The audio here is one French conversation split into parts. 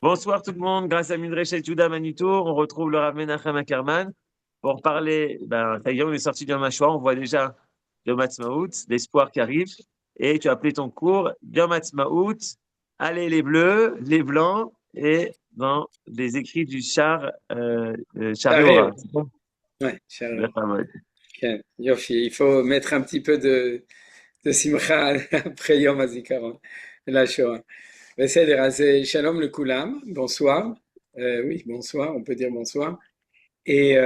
Bonsoir tout le monde, grâce à Midrashet Juda Manitour, on retrouve le Rav Menachem Ackerman pour parler, ça y est, on est sorti du Mashua, on voit déjà Yom Ha'atzmaut, l'espoir qui arrive, et tu as appelé ton cours Yom Ha'atzmaut, allez les bleus, les blancs, et dans les écrits du Shari Charé, Ora. ouais. Ouais, charé. La femme. Ok. Yofi, il faut mettre un petit peu de simcha après Yom HaZikaron, la Shoah. C'est-à-dire, Shalom le Koulam, bonsoir. Oui, bonsoir, on peut dire bonsoir. Et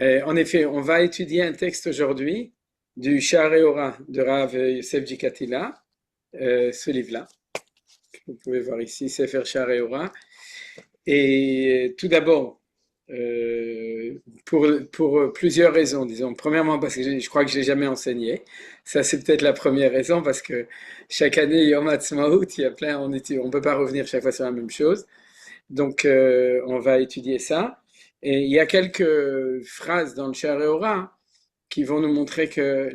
en effet, on va étudier un texte aujourd'hui du Sha'arei Ora de Rav Yosef Jikatila, ce livre-là. Vous pouvez voir ici, Sefer Sha'arei Ora. Et tout d'abord, pour plusieurs raisons, disons. Premièrement, parce que je crois que je l'ai jamais enseigné. Ça, c'est peut-être la première raison, parce que chaque année, Yom Ha'atzmaut, il y a plein, on peut pas revenir chaque fois sur la même chose. Donc, on va étudier ça. Et il y a quelques phrases dans le Sha'arei Ora qui vont nous montrer que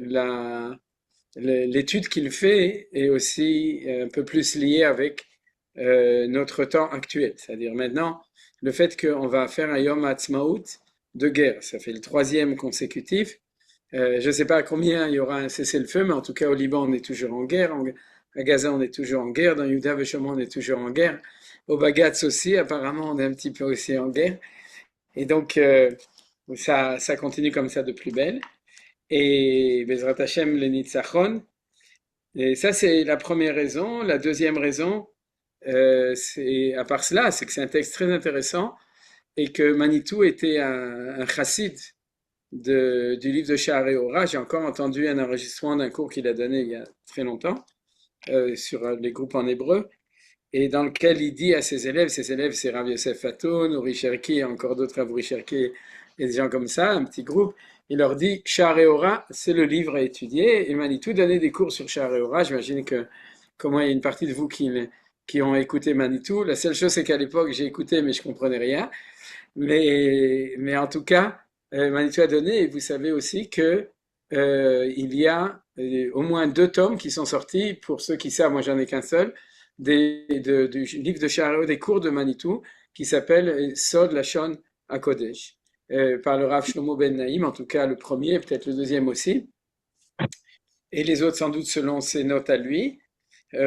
l'étude qu'il fait est aussi un peu plus liée avec notre temps actuel. C'est-à-dire maintenant, le fait qu'on va faire un Yom Ha'atzmaut de guerre, ça fait le troisième consécutif. Je ne sais pas à combien il y aura un cessez-le-feu, mais en tout cas au Liban on est toujours en guerre, à Gaza on est toujours en guerre, dans Yehuda Veshomon on est toujours en guerre, au Bagatz aussi apparemment on est un petit peu aussi en guerre, et donc ça continue comme ça de plus belle. Et Bezrat Hashem le Nitzachon, et ça, c'est la première raison. La deuxième raison, c'est, à part cela, c'est que c'est un texte très intéressant et que Manitou était un chassid du livre de Sha'arei Ora. J'ai encore entendu un enregistrement d'un cours qu'il a donné il y a très longtemps sur les groupes en hébreu et dans lequel il dit à ses élèves c'est Rav Yosef Fatoun, Uri Cherki et encore d'autres Rav Uri Cherki et des gens comme ça, un petit groupe, il leur dit Sha'arei Ora, c'est le livre à étudier. Et Manitou donnait des cours sur Sha'arei Ora. J'imagine que, comment il y a une partie de vous qui ont écouté Manitou. La seule chose, c'est qu'à l'époque, j'ai écouté, mais je comprenais rien. Mais en tout cas, Manitou a donné, et vous savez aussi que il y a au moins deux tomes qui sont sortis, pour ceux qui savent, moi j'en ai qu'un seul, du livre de Sha'arei, des cours de Manitou, qui s'appelle Sod Lashon HaKodesh, par le Rav Shlomo Ben Naïm, en tout cas le premier, peut-être le deuxième aussi, et les autres sans doute selon ses notes à lui,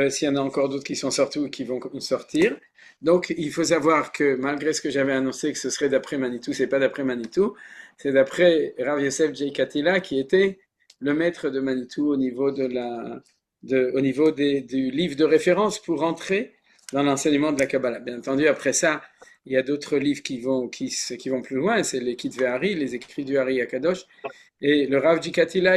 s'il y en a encore d'autres qui sont sortis ou qui vont sortir. Donc il faut savoir que malgré ce que j'avais annoncé que ce serait d'après Manitou, c'est pas d'après Manitou, c'est d'après Rav Yosef J. Katila qui était le maître de Manitou au niveau au niveau du livre de référence pour entrer dans l'enseignement de la Kabbalah. Bien entendu, après ça, il y a d'autres livres qui vont plus loin, c'est les Kitve Hari, les écrits du Hari Akadosh. Et le Rav Jikatila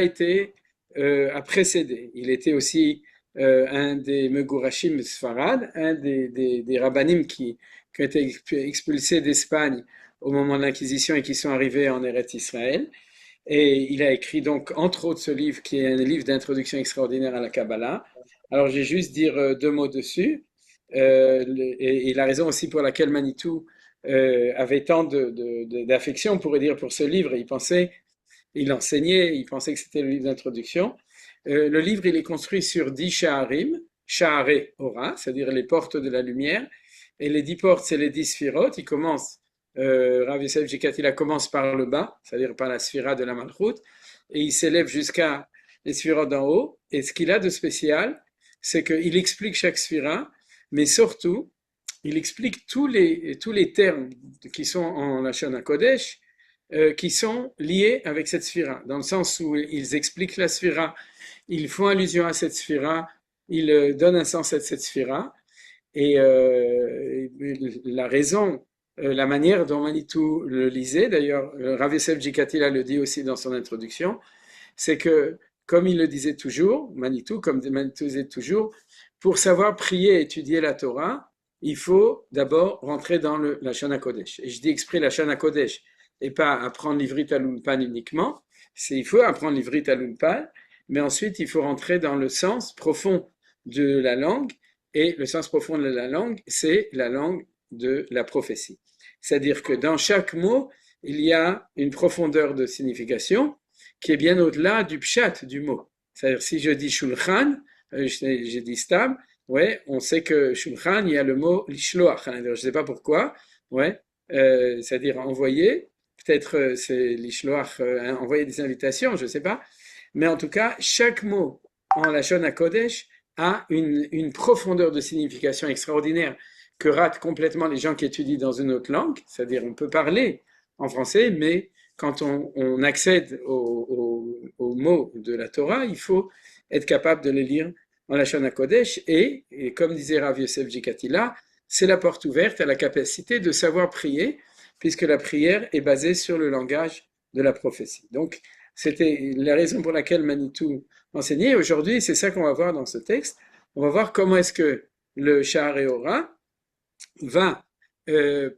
a précédé. Il était aussi un des Megurashim Sfarad, un des rabbinim qui ont été expulsés d'Espagne au moment de l'Inquisition et qui sont arrivés en Eretz Israël. Et il a écrit donc, entre autres, ce livre qui est un livre d'introduction extraordinaire à la Kabbalah. Alors, je vais juste dire deux mots dessus. Et la raison aussi pour laquelle Manitou avait tant d'affection, on pourrait dire, pour ce livre. Il enseignait, il pensait que c'était le livre d'introduction. Le livre, il est construit sur 10 sha'arim, sha'arei ora, c'est-à-dire les portes de la lumière. Et les 10 portes, c'est les 10 sphirotes. Il commence, Rav Yosef Jikatila commence par le bas, c'est-à-dire par la sphira de la Malchut, et il s'élève jusqu'à les sphirotes d'en haut. Et ce qu'il a de spécial, c'est qu'il explique chaque sphira, mais surtout, il explique tous les termes qui sont en Lashon HaKodesh, qui sont liés avec cette sphira, dans le sens où ils expliquent la sphira, ils font allusion à cette sphira, ils donnent un sens à cette sphira, et la raison, la manière dont Manitou le lisait, d'ailleurs, Rav Yosef Jikatila le dit aussi dans son introduction, c'est que, comme il le disait toujours, Manitou, comme Manitou disait toujours, pour savoir prier et étudier la Torah, il faut d'abord rentrer dans la Shana Kodesh. Et je dis exprès la Shana Kodesh, et pas apprendre l'ivrit à l'Ulpan uniquement. Il faut apprendre l'ivrit à l'Ulpan, mais ensuite il faut rentrer dans le sens profond de la langue, et le sens profond de la langue, c'est la langue de la prophétie. C'est-à-dire que dans chaque mot, il y a une profondeur de signification qui est bien au-delà du pshat du mot. C'est-à-dire si je dis shulchan, j'ai dit stam, ouais, on sait que Shulchan, il y a le mot lishloach à l'intérieur. Je ne sais pas pourquoi, ouais, c'est-à-dire envoyer. Peut-être c'est lishloach, envoyer des invitations, je ne sais pas. Mais en tout cas, chaque mot en Lashon HaKodesh a une profondeur de signification extraordinaire que ratent complètement les gens qui étudient dans une autre langue. C'est-à-dire, on peut parler en français, mais quand on accède aux mots de la Torah, il faut être capable de les lire en Lashon HaKodesh et comme disait Rav Yosef Jikatila, c'est la porte ouverte à la capacité de savoir prier, puisque la prière est basée sur le langage de la prophétie. Donc, c'était la raison pour laquelle Manitou enseignait. Aujourd'hui, c'est ça qu'on va voir dans ce texte. On va voir comment est-ce que le Sha'arei Orah va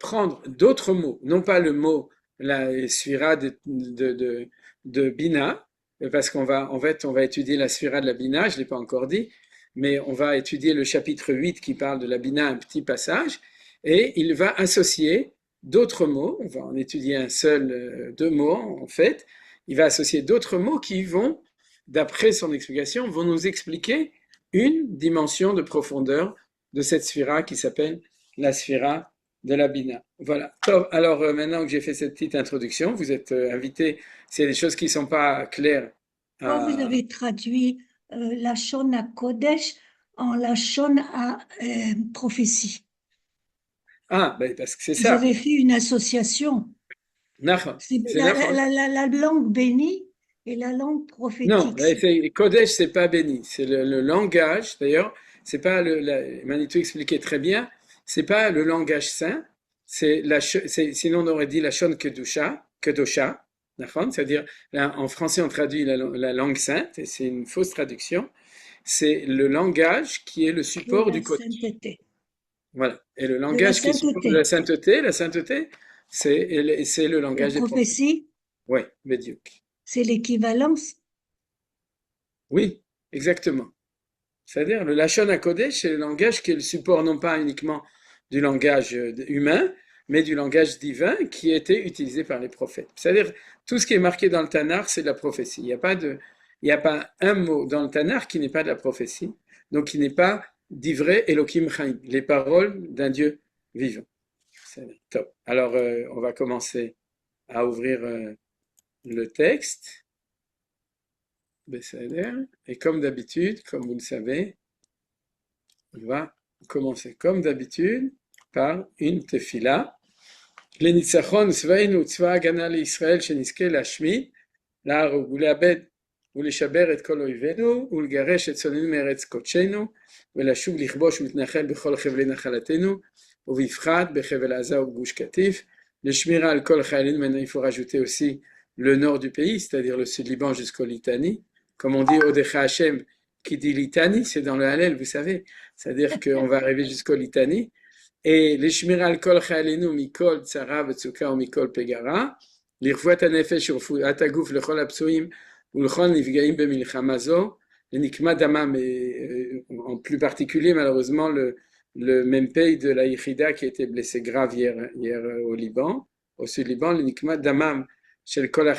prendre d'autres mots, non pas le mot la sphira de Bina, parce en fait, on va étudier la sphira de la Bina, je ne l'ai pas encore dit, mais on va étudier le chapitre 8 qui parle de la Bina, un petit passage, et il va associer d'autres mots, on va en étudier un seul, deux mots en fait, il va associer d'autres mots qui vont, d'après son explication, vont nous expliquer une dimension de profondeur de cette sphira qui s'appelle la sphira de la Bina. Voilà. Alors maintenant que j'ai fait cette petite introduction, vous êtes invités, s'il y a des choses qui ne sont pas claires. Pourquoi vous À... avez traduit Lachon à Kodesh en Lachon à prophétie? Ah, ben parce que c'est Vous ça. avez fait une association. Nachon. C'est C'est Nachon. la langue bénie et la langue Non, prophétique. Kodesh, c'est pas béni. C'est le langage. D'ailleurs, c'est pas Manitou expliquait très bien. C'est pas le langage saint. Sinon on aurait dit la shon kedosha, c'est-à-dire en français on traduit la langue sainte et c'est une fausse traduction. C'est le langage qui est le Qui est support la du Kodesh. sainteté. Voilà. Et le De la langage qui est le support de sainteté. la sainteté, c'est le La langage des prophètes. prophétie, Oui, Bédiouk. c'est l'équivalence. Oui, exactement. C'est-à-dire le Lachon HaKodesh, c'est le langage qui est le support non pas uniquement du langage humain, mais du langage divin qui était utilisé par les prophètes. C'est-à-dire tout ce qui est marqué dans le Tanakh, c'est de la prophétie. Il n'y a pas un mot dans le Tanakh qui n'est pas de la prophétie, donc qui n'est pas d'ivrei Elohim Chaim, les paroles d'un Dieu vivant. C'est top. Alors on va commencer à ouvrir le texte. Et comme d'habitude, comme vous le savez, on va commencer comme d'habitude par une tefila. לניצחון צבאנו וצבא ההגנה לישראל שנזכה להשמיד, להרוג ולאבד ולשבר את כל אויבינו ולגרש את שונאינו מארץ קודשנו ולשוב לכבוש ולהתנחל בכל חבלי נחלתנו ובפחד בחבל עזה ובגוש קטיף, לשמירה על כל חיילינו. Maintenant il faut rajouter aussi le nord du pays, c'est-à-dire le sud Liban jusqu'au Litanie. Comme on dit Odecha Hashem, qui dit Litanie, c'est dans le Hallel, vous savez, c'est-à-dire qu'on va arriver jusqu'au Litanie. Et les shmira al kol chayalenu mikol tzara v'tzuka ou mikol pegara, l'irfuat hanefesh urfuat haguf lechol hapsuim ulchol nifgaim b'milchama zo, le nikma damam, en plus particulier malheureusement le même pays de la Yichida qui a été blessé grave hier au Liban, au sud-Liban, le nikma damam shel kol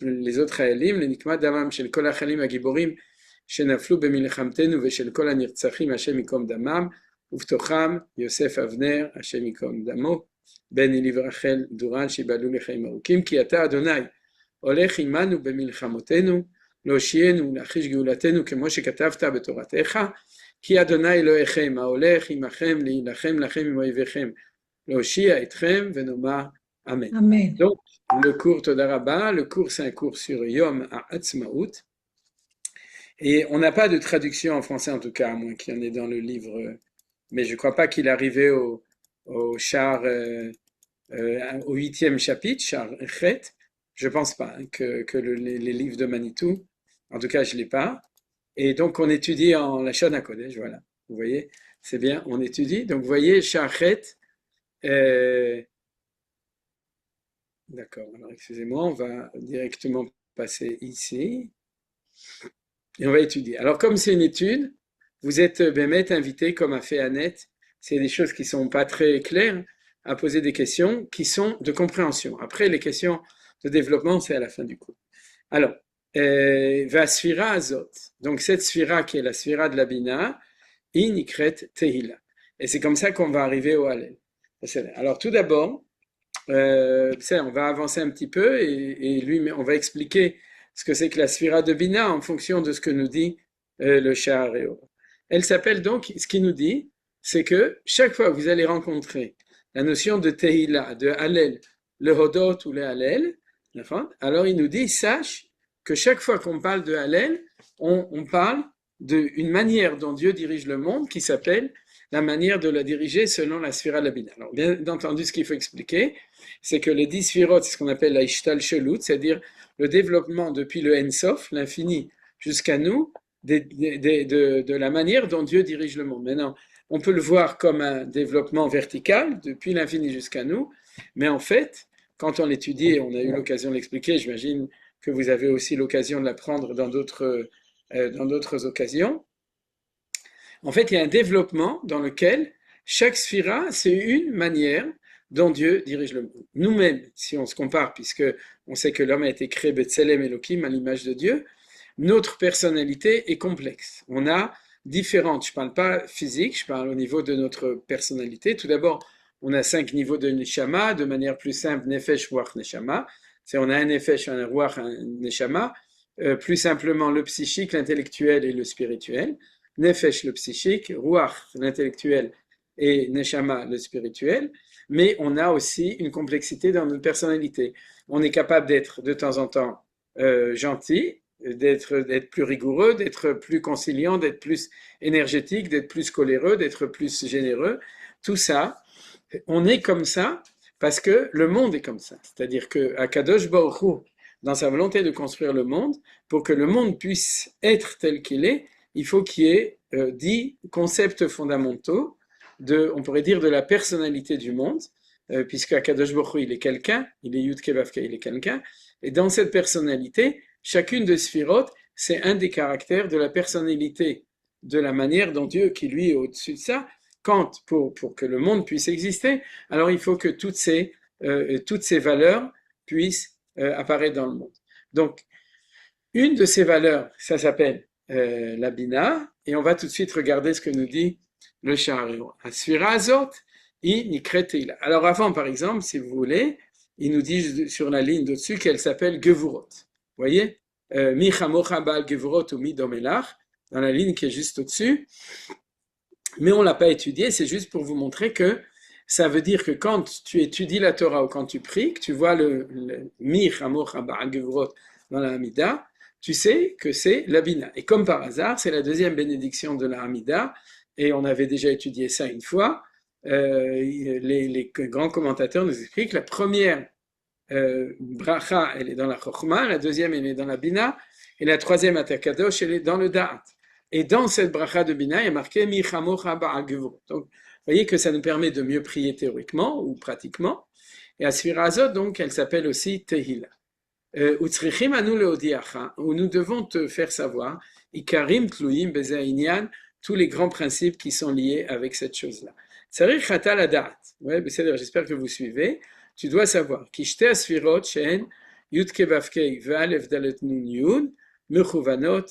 les autres chayalim, le nikma damam shel kol hachayalim hagiborim shenaflu b'milchamtenu v'shel kol hanirtzachim Hashem yikom damam ובתוכם יוסף אבנר, השם ייקום דמו, בן אלי ורחל דורן שיבעלו לחיים ארוכים, כי אתה אדוני הולך עמנו במלחמותינו, להושיענו ולהחיש גאולתנו כמו שכתבת בתורתך, כי אדוני אלוהיכם ההולך עמכם להילחם לכם עם אויביכם, להושיע אתכם ונאמר אמן. Amen. Donc, le cours תודה רבה, le cours c'est un cours sur Yom HaAtzmaut, et on n'a pas de traduction en français en tout cas, à moins qu'il y en ait dans le livre. Mais je ne crois pas qu'il est arrivé au char, au 8e chapitre, char Chet. Je ne pense pas que les livres de Manitou, en tout cas je ne l'ai pas. Et donc on étudie en Lachon HaKodesh, voilà. Vous voyez, c'est bien, on étudie. Donc vous voyez, char Chet. D'accord, alors excusez-moi, on va directement passer ici. Et on va étudier. Alors comme c'est une étude, vous êtes Bémet invité, comme a fait Annette, c'est des choses qui ne sont pas très claires, à poser des questions qui sont de compréhension. Après, les questions de développement, c'est à la fin du cours. Alors, Vasphira Azot, donc cette sphira qui est la sphira de la Bina, Inikret Tehila. Et c'est comme ça qu'on va arriver au Hallel. Alors tout d'abord, on va avancer un petit peu et lui, on va expliquer ce que c'est que la Sphira de Bina en fonction de ce que nous dit le Sha'areo. Elle s'appelle donc, ce qu'il nous dit, c'est que chaque fois que vous allez rencontrer la notion de Tehila, de Hallel, le Hodot ou le Hallel, alors il nous dit, sache que chaque fois qu'on parle de Hallel, on parle d'une manière dont Dieu dirige le monde qui s'appelle la manière de la diriger selon la Sphira de la Bina. Alors bien entendu, ce qu'il faut expliquer, c'est que les 10 Sphirot, c'est ce qu'on appelle la Ishtal Shelut, c'est-à-dire le développement depuis le Ensof, l'infini, jusqu'à nous, de la manière dont Dieu dirige le monde. Maintenant, on peut le voir comme un développement vertical, depuis l'infini jusqu'à nous, mais en fait, quand on l'étudie, et on a eu l'occasion de l'expliquer, j'imagine que vous avez aussi l'occasion de l'apprendre dans d'autres occasions. En fait, il y a un développement dans lequel chaque sphira, c'est une manière dont Dieu dirige le monde. Nous-mêmes, si on se compare, puisque on sait que l'homme a été créé Betselem Elohim à l'image de Dieu, notre personnalité est complexe. On a différentes, je ne parle pas physique, je parle au niveau de notre personnalité. Tout d'abord, on a 5 niveaux de Neshama, de manière plus simple, Nefesh, Ruach, Neshama. C'est on a un Nefesh, un Ruach, un Neshama. Plus simplement, le psychique, l'intellectuel et le spirituel. Nefesh, le psychique, Ruach, l'intellectuel et Neshama, le spirituel. Mais on a aussi une complexité dans notre personnalité. On est capable d'être de temps en temps gentil, d'être plus rigoureux, d'être plus conciliant, d'être plus énergétique, d'être plus coléreux, d'être plus généreux. Tout ça, on est comme ça parce que le monde est comme ça. C'est-à-dire que Akadosh Baruch Hu, dans sa volonté de construire le monde, pour que le monde puisse être tel qu'il est, il faut qu'il y ait 10 concepts fondamentaux on pourrait dire, de la personnalité du monde, puisque Akadosh Baruch Hu, il est quelqu'un, il est Yud Kevavke, il est quelqu'un, et dans cette personnalité, chacune de Sphirot, c'est un des caractères de la personnalité, de la manière dont Dieu, qui lui est au-dessus de ça, pour que le monde puisse exister, alors il faut que toutes ces valeurs puissent apparaître dans le monde. Donc, une de ces valeurs, ça s'appelle la Bina, et on va tout de suite regarder ce que nous dit le Sha'areo. Asfira Azot, Nikret Tehila. Alors avant, par exemple, si vous voulez, il nous dit sur la ligne d'au-dessus qu'elle s'appelle Gevurot. Vous voyez Mi Chamocha Baal Gevurot ou Mi Domelach, dans la ligne qui est juste au-dessus. Mais on ne l'a pas étudié, c'est juste pour vous montrer que ça veut dire que quand tu étudies la Torah ou quand tu pries, que tu vois le Mi Chamocha Baal Gevurot dans la Hamida, tu sais que c'est la Bina. Et comme par hasard, c'est la deuxième bénédiction de la Hamida, et on avait déjà étudié ça une fois. Les grands commentateurs nous expliquent que la première bracha, elle est dans la Chokhmah, la deuxième, elle est dans la Bina, et la troisième, Atakadosh, elle est dans le Da'at. Et dans cette bracha de Bina, il y a marqué Mi Chamocha Ba'al Gevurot. Donc, vous voyez que ça nous permet de mieux prier théoriquement ou pratiquement. Et à Sphira Azot, donc, elle s'appelle aussi Tehila. Utzrichim anu leodiacha, où nous devons te faire savoir, Ikarim Tluim Bezainyan, tous les grands principes qui sont liés avec cette chose-là. Tzarich chata ladat. Ouais, j'espère que vous suivez. Tu dois savoir. Kishte asfirot shen yud kevavkei ve'alef dalet nun yud mechuvanot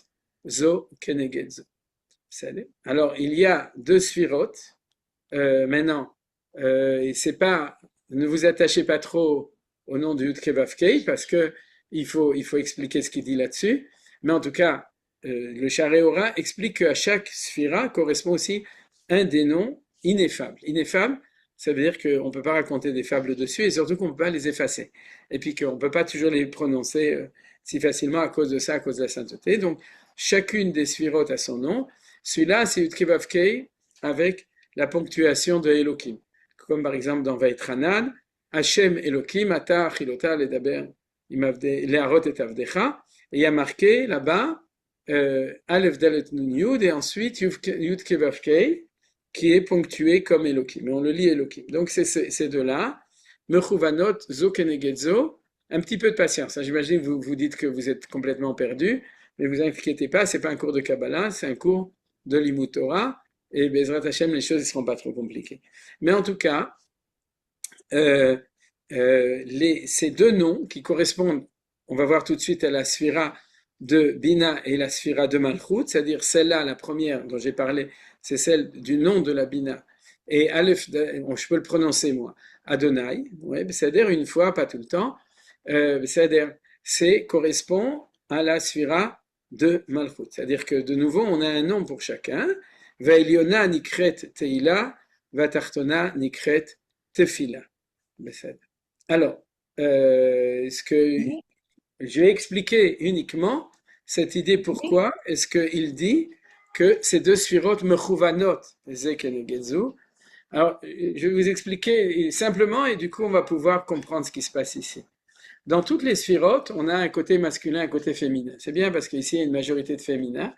zo keneged zo. Alors, il y a 2 sphirot. Maintenant, et c'est pas, ne vous attachez pas trop au nom de yud kevavkei parce que il faut expliquer ce qu'il dit là-dessus. Mais en tout cas, le Sha'areo explique qu'à chaque sphira correspond aussi un des noms ineffables. Ineffable, ça veut dire qu'on ne peut pas raconter des fables dessus et surtout qu'on ne peut pas les effacer. Et puis qu'on ne peut pas toujours les prononcer si facilement à cause de ça, à cause de la sainteté. Donc, chacune des sphirotes a son nom. Celui-là, c'est Yud-Kevavkei avec la ponctuation de Elohim. Comme par exemple dans Vaïtranan, Hashem Elohim, Ata Achilota Ledaber Leharot et Avdecha. Et il y a marqué là-bas, Aleph Dalet Nun Yud, et ensuite Yud Kevavkei, qui est ponctué comme Elohim. Mais on le lit Elohim. Donc c'est ces deux-là. Mechuvanot Zo Kenegedzo. Un petit peu de patience. J'imagine que vous dites que vous êtes complètement perdu, mais vous inquiétez pas, c'est pas un cours de Kabbalah, c'est un cours de Limut Torah. Et Bezrat Hashem, les choses ne seront pas trop compliquées. Mais en tout cas, ces deux noms qui correspondent, on va voir tout de suite à la sphira de Bina et la sphira de Malchut, c'est-à-dire celle-là, la première dont j'ai parlé, c'est celle du nom de la Bina. Et Aleph, je peux le prononcer moi, Adonai, ouais, c'est-à-dire une fois, pas tout le temps, c'est-à-dire c'est correspond à la sphira de Malchut. C'est-à-dire que de nouveau, on a un nom pour chacun. Ve'eliona nikret teila, vatartona nikret tefila. Alors, ce que Oui, je vais expliquer uniquement cette idée oui, pourquoi est-ce qu'il dit que ces deux sphirotes mechuvanot, Zek et Negezu. Alors, je vais vous expliquer simplement et du coup on va pouvoir comprendre ce qui se passe ici. Dans toutes les sphirotes, on a un côté masculin, un côté féminin. C'est bien parce qu'ici il y a une majorité de féminins.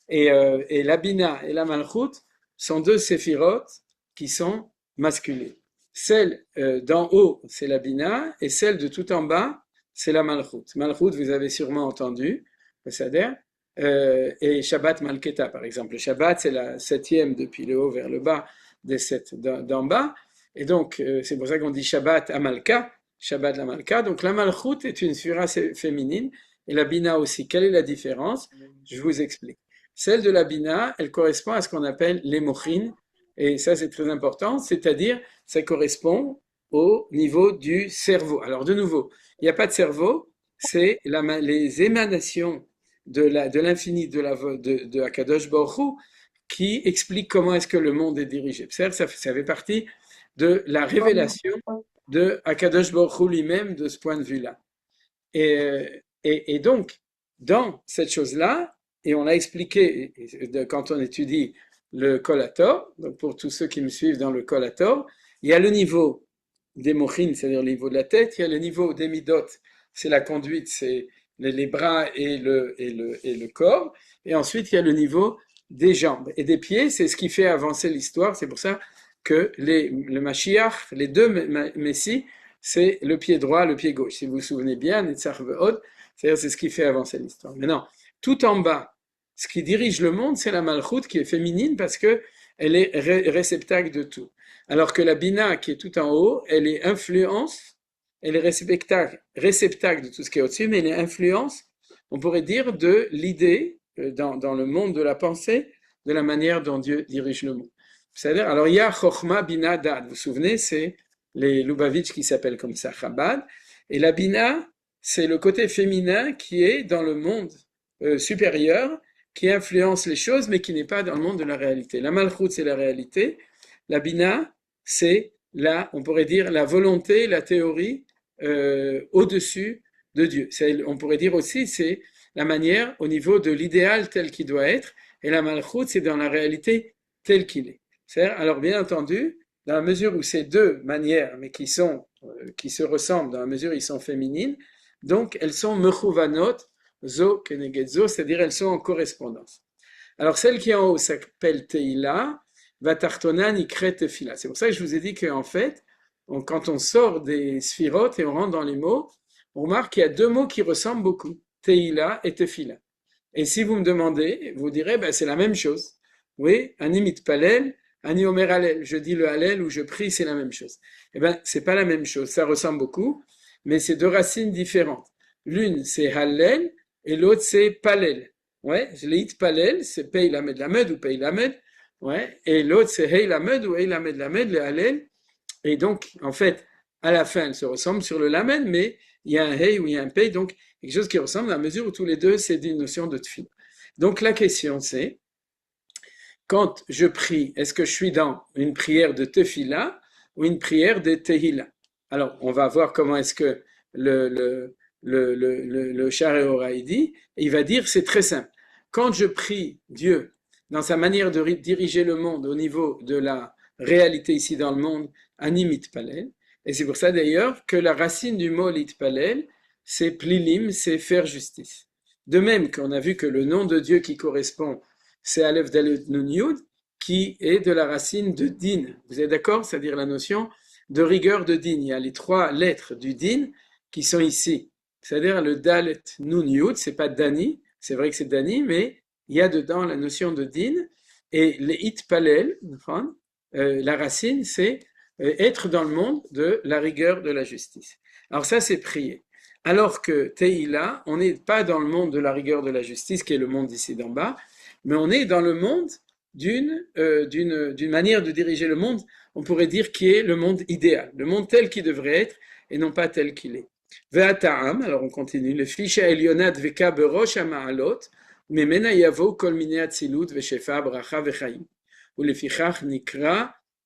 Et la Bina et la Malchut sont deux séphirotes qui sont masculines. Celle d'en haut, c'est la Bina, et celle de tout en bas, c'est la Malchut. Malchut, vous avez sûrement entendu, c'est-à-dire, et Shabbat Malketa, par exemple. Le Shabbat, c'est la septième depuis le haut vers le bas des sept d'en bas. Et donc, c'est pour ça qu'on dit Shabbat Amalka, Shabbat la Malka. Donc, la Malchut est une sphira féminine, et la Bina aussi. Quelle est la différence? Je vous explique. Celle de la Bina, elle correspond à ce qu'on appelle l'émochine, et ça c'est très important, c'est-à-dire ça correspond au niveau du cerveau. Alors de nouveau, il n'y a pas de cerveau, c'est les émanations de l'infini de Akadosh Baruch Hu qui expliquent comment est-ce que le monde est dirigé. Ça fait partie de la révélation de Akadosh Baruch Hu lui-même de ce point de vue-là. Et donc, dans cette chose-là, et on l'a expliqué quand on étudie le Kolator, donc pour tous ceux qui me suivent dans le Kolator, il y a le niveau des mochines, c'est-à-dire le niveau de la tête, il y a le niveau des midot, c'est la conduite, c'est les bras et le corps, et ensuite il y a le niveau des jambes et des pieds, c'est ce qui fait avancer l'histoire, c'est pour ça que le Mashiach, les deux Messies, c'est le pied droit, le pied gauche. Si vous vous souvenez bien, Netzach Ve'od, c'est-à-dire c'est ce qui fait avancer l'histoire. Maintenant, tout en bas, ce qui dirige le monde, c'est la Malchut qui est féminine parce que elle est réceptacle de tout. Alors que la Bina qui est tout en haut, elle est influence, elle est réceptacle de tout ce qui est au-dessus, mais elle est influence, on pourrait dire, de l'idée dans le monde de la pensée, de la manière dont Dieu dirige le monde. C'est-à-dire, alors il y a Chochma, Bina, Dad. Vous vous souvenez, c'est les Lubavitch qui s'appellent comme ça, Chabad. Et la Bina, c'est le côté féminin qui est dans le monde supérieur, qui influence les choses, mais qui n'est pas dans le monde de la réalité. La Malchut, c'est la réalité. La Bina, c'est on pourrait dire, la volonté, la théorie au-dessus de Dieu. On pourrait dire aussi, c'est la manière au niveau de l'idéal tel qu'il doit être. Et la Malchut, c'est dans la réalité tel qu'il est. Alors, bien entendu, dans la mesure où ces deux manières, mais qui se ressemblent, dans la mesure où ils sont féminines, donc elles sont mechuvanot, zo keneged zo, c'est-à-dire elles sont en correspondance. Alors celle qui est en haut s'appelle Teila, vatartona nikret tefila. C'est pour ça que je vous ai dit qu'en fait, quand on sort des sphirotes et on rentre dans les mots, on remarque qu'il y a deux mots qui ressemblent beaucoup, Teila et Tefila. Et si vous me demandez, vous direz, ben, c'est la même chose. Oui, animit palel, ani omer halel. Je dis le halel ou je prie, c'est la même chose. Eh ben, c'est pas la même chose. Ça ressemble beaucoup, mais c'est deux racines différentes. L'une, c'est halel, et l'autre, c'est palel. Ouais, l'it palel, c'est pei lamed lamed ou pei lamed. Ouais, et l'autre, c'est hei lamed ou hei lamed lamed, le halel. Et donc, en fait, à la fin, elles se ressemblent sur le lamed, mais il y a un hei ou il y a un pei, donc quelque chose qui ressemble à mesure où tous les deux, c'est une notion de tfil. Donc, la question, c'est, quand je prie, est-ce que je suis dans une prière de tefila ou une prière de tehila? Alors, on va voir comment est-ce que le Shareora dit. Il va dire, c'est très simple. Quand je prie Dieu dans sa manière de diriger le monde au niveau de la réalité ici dans le monde, animit palel, et c'est pour ça d'ailleurs que la racine du mot litpalel, c'est plilim, c'est faire justice. De même qu'on a vu que le nom de Dieu qui correspond, c'est Aleph Dalet Nun Yud, qui est de la racine de din. Vous êtes d'accord? C'est-à-dire la notion de rigueur de din. Il y a les trois lettres du din qui sont ici. C'est-à-dire le Dalet Nun Yud, c'est pas Dani, c'est vrai que c'est Dani, mais il y a dedans la notion de din. Et les It Palel, la racine, c'est être dans le monde de la rigueur de la justice. Alors ça, c'est prier. Alors que Teïla, on n'est pas dans le monde de la rigueur de la justice, qui est le monde ici d'en bas, mais on est dans le monde d'une manière de diriger le monde, on pourrait dire qui est le monde idéal, le monde tel qu'il devrait être et non pas tel qu'il est. Ve'ata'am, alors on continue, le ficha elionat veka berosh ha'ma'alot, ממנה יבואו כל מיני אצילות ושפע, ברכה וחיים. ולפיכך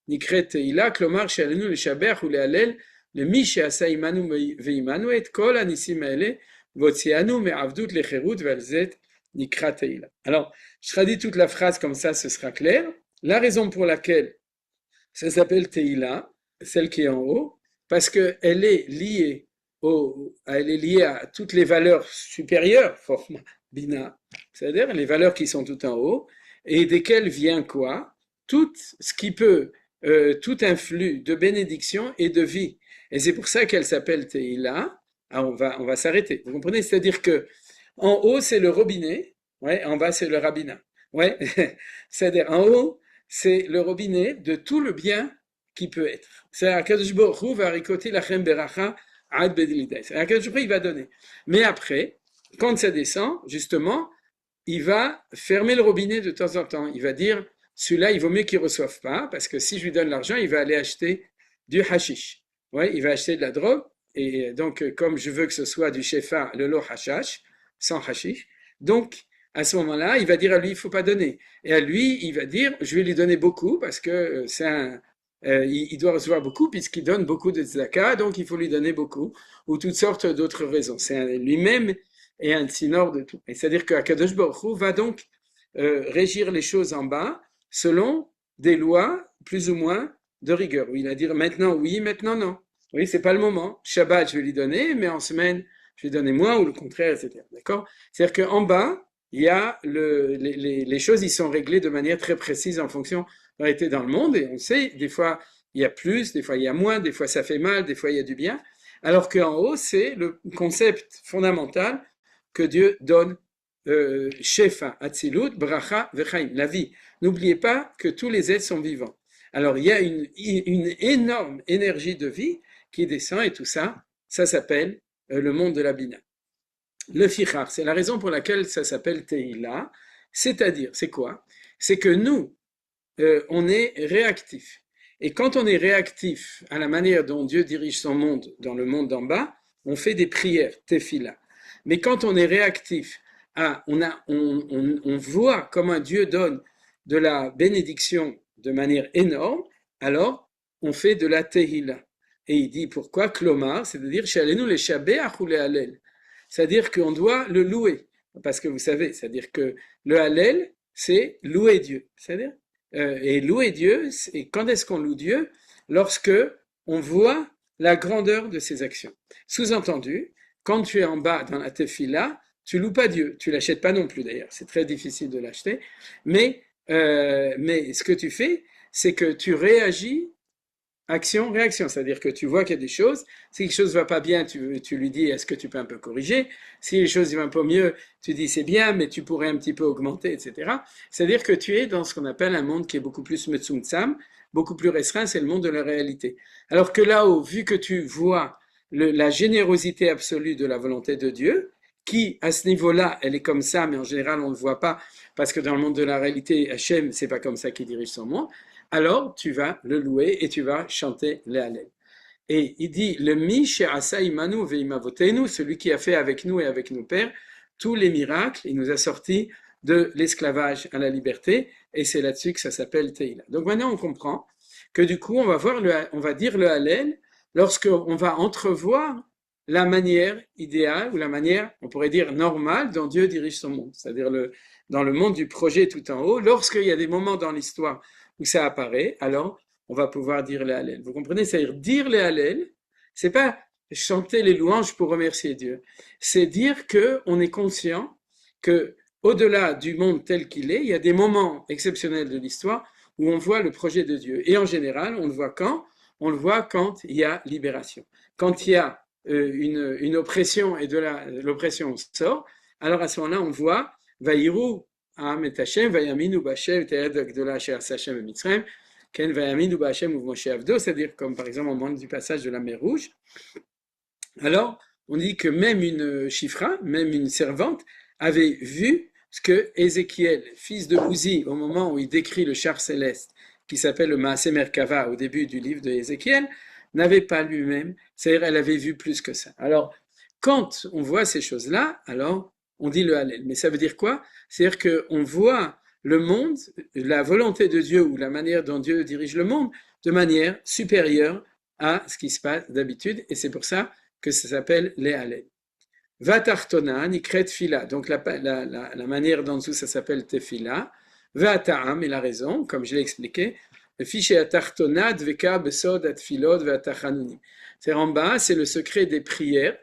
נקראת תהילה, כלומר שעלינו לשבח ולהלל למי שעשה עמנו ועמנו את כל הניסים האלה, והוציאנו מעבדות לחירות, ועל זה נקרא תהילה. Alors, je traduis toute la phrase comme ça, ce sera clair. La raison pour laquelle ça s'appelle Teïla, celle qui est en haut, parce qu'elle est liée à toutes les valeurs supérieures, forma, bina, c'est-à-dire les valeurs qui sont tout en haut, et desquelles vient quoi? Tout ce qui peut, tout un flux de bénédiction et de vie. Et c'est pour ça qu'elle s'appelle Teïla. Alors on va s'arrêter. Vous comprenez? C'est-à-dire que en haut, c'est le robinet, ouais, en bas, c'est le rabbinat. Ouais, c'est-à-dire en haut, c'est le robinet de tout le bien qui peut être. C'est Akadosh Baruch Hu varikoti lachem beracha ad bedilidai. C'est Akadosh Baruch Hu, il va donner. Mais après, quand ça descend, justement, il va fermer le robinet de temps en temps. Il va dire, celui-là, il vaut mieux qu'il ne reçoive pas, parce que si je lui donne l'argent, il va aller acheter du hashish. Ouais, il va acheter de la drogue. Et donc, comme je veux que ce soit du shefa, le lo hashash, sans hashish, donc, à ce moment-là, il va dire à lui, il ne faut pas donner. Et à lui, il va dire, je vais lui donner beaucoup, parce que il doit recevoir beaucoup, puisqu'il donne beaucoup de tzedaka, donc il faut lui donner beaucoup, ou toutes sortes d'autres raisons. C'est lui-même est un tsinor de tout. Et c'est-à-dire qu'Akadosh Baruch Hu va donc régir les choses en bas, selon des lois, plus ou moins, de rigueur. Où il va dire, maintenant oui, maintenant non. Oui, c'est pas le moment. Shabbat, je vais lui donner, mais en semaine, je vais donner moins, ou le contraire, etc. D'accord? C'est-à-dire qu'en bas, il y a les choses, ils sont réglées de manière très précise en fonction de la réalité dans le monde, et on sait, des fois, il y a plus, des fois, il y a moins, des fois, ça fait mal, des fois, il y a du bien, alors qu'en haut, c'est le concept fondamental que Dieu donne, Shefa, Atzilut, Bracha, Vechaim, la vie. N'oubliez pas que tous les êtres sont vivants. Alors, il y a une énorme énergie de vie qui descend, et tout ça, ça s'appelle le monde de la Bina. Le fichar, c'est la raison pour laquelle ça s'appelle Teïla, c'est-à-dire, c'est quoi? C'est que nous, on est réactifs. Et quand on est réactif à la manière dont Dieu dirige son monde, dans le monde d'en bas, on fait des prières, tefila. Mais quand on est réactif, on voit comment Dieu donne de la bénédiction de manière énorme, alors on fait de la tehila. Et il dit pourquoi? Klomar, c'est-à-dire, Shalenu le shabeach ou le halel. C'est-à-dire qu'on doit le louer. Parce que vous savez, c'est-à-dire que le halel, c'est louer Dieu. C'est-à-dire, et louer Dieu, et quand est-ce qu'on loue Dieu? Lorsque on voit la grandeur de ses actions. Sous-entendu, quand tu es en bas dans la tefila, tu loues pas Dieu, tu l'achètes pas non plus d'ailleurs, c'est très difficile de l'acheter, mais ce que tu fais, c'est que tu réagis action, réaction, c'est-à-dire que tu vois qu'il y a des choses, si quelque chose ne va pas bien, tu lui dis est-ce que tu peux un peu corriger, si les choses vont un peu mieux, tu dis c'est bien, mais tu pourrais un petit peu augmenter, etc. C'est-à-dire que tu es dans ce qu'on appelle un monde qui est beaucoup plus metzumtzam, beaucoup plus restreint, c'est le monde de la réalité. Alors que là-haut, vu que tu vois la générosité absolue de la volonté de Dieu, qui à ce niveau-là, elle est comme ça, mais en général on ne le voit pas, parce que dans le monde de la réalité, Hachem, c'est pas comme ça qu'il dirige son monde, alors tu vas le louer et tu vas chanter les Hallel. Et il dit, le mi she'asa imanu ve'imavotenu, celui qui a fait avec nous et avec nos pères tous les miracles, il nous a sortis de l'esclavage à la liberté, et c'est là-dessus que ça s'appelle Teïla. Donc maintenant on comprend que du coup on va dire le Hallel lorsqu'on va entrevoir la manière idéale ou la manière, on pourrait dire normale, dont Dieu dirige son monde, c'est-à-dire dans le monde du projet tout en haut, lorsqu'il y a des moments dans l'histoire où ça apparaît, alors on va pouvoir dire les Hallel. Vous comprenez? C'est-à-dire dire les Hallel, c'est pas chanter les louanges pour remercier Dieu, c'est dire que on est conscient que au-delà du monde tel qu'il est, il y a des moments exceptionnels de l'histoire où on voit le projet de Dieu. Et en général, on le voit quand? On le voit quand il y a libération. Quand il y a une oppression et de l'oppression sort, alors à ce moment-là, on voit Vaïrou Am et Hashem, Vayaminu B'Hashem, Te'ed Gdola Asher Asa Hashem Mitzrayim, Ken Vayaminu B'Hashem Uv Moshe Avdo, c'est-à-dire comme par exemple au moment du passage de la mer Rouge. Alors, on dit que même une chifra, même une servante, avait vu ce que Ézéchiel, fils de Ouzi, au moment où il décrit le char céleste, qui s'appelle le Maaseh Merkava au début du livre de Ézéchiel, n'avait pas lui-même, c'est-à-dire elle avait vu plus que ça. Alors, quand on voit ces choses-là, alors on dit le Hallel. Mais ça veut dire quoi? C'est-à-dire qu'on voit le monde, la volonté de Dieu ou la manière dont Dieu dirige le monde de manière supérieure à ce qui se passe d'habitude, et c'est pour ça que ça s'appelle les Hallel. Vatartona, nikret fila, donc la manière d'en dessous ça s'appelle tefila. Vata'am, il a raison, comme je l'ai expliqué. Le fichier atartona, dveka, besod, atfilod, vatachanunim. C'est en bas, c'est le secret des prières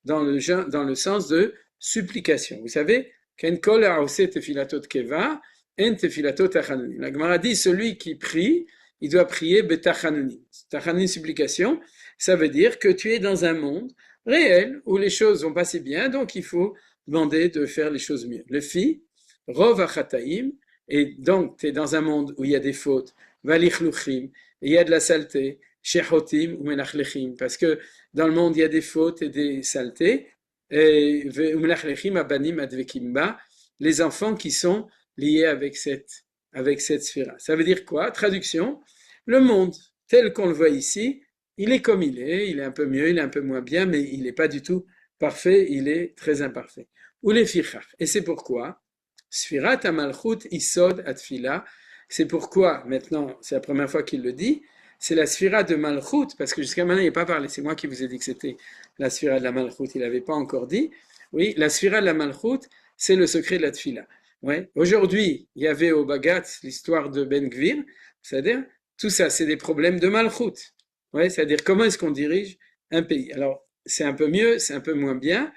dans le sens de supplication. Vous savez, ken kol ha'oseh tefilatot keva, en tefilatot tachanunim. La Gemara dit, celui qui prie, il doit prier betachanunim. Tachanunim, supplication, ça veut dire que tu es dans un monde réel où les choses vont pas si bien, donc il faut demander de faire les choses mieux. Le fi, rov achataim, et donc tu es dans un monde où il y a des fautes, valichluchim, il y a de la saleté, shechotim ou menachlechim, parce que dans le monde il y a des fautes et des saletés, et menachlechim abanim advekimba, les enfants qui sont liés avec cette sphère. Ça veut dire quoi? Traduction, le monde tel qu'on le voit ici, il est comme il est un peu mieux, il est un peu moins bien, mais il n'est pas du tout parfait, il est très imparfait. Ou les fichach. Et c'est pourquoi, Sfirat Amalchut Isod Atfila, c'est pourquoi, maintenant, c'est la première fois qu'il le dit, c'est la Sphira de Malchut, parce que jusqu'à maintenant, il n'a pas parlé, c'est moi qui vous ai dit que c'était la Sphira de la Malchut, il n'avait pas encore dit. Oui, la Sphira de la Malchut, c'est le secret de la Tfila. Ouais. Aujourd'hui, il y avait au Bagatz l'histoire de Ben Gvir, c'est-à-dire, tout ça, c'est des problèmes de Malchut. Ouais, c'est-à-dire comment est-ce qu'on dirige un pays. Alors, c'est un peu mieux, c'est un peu moins bien.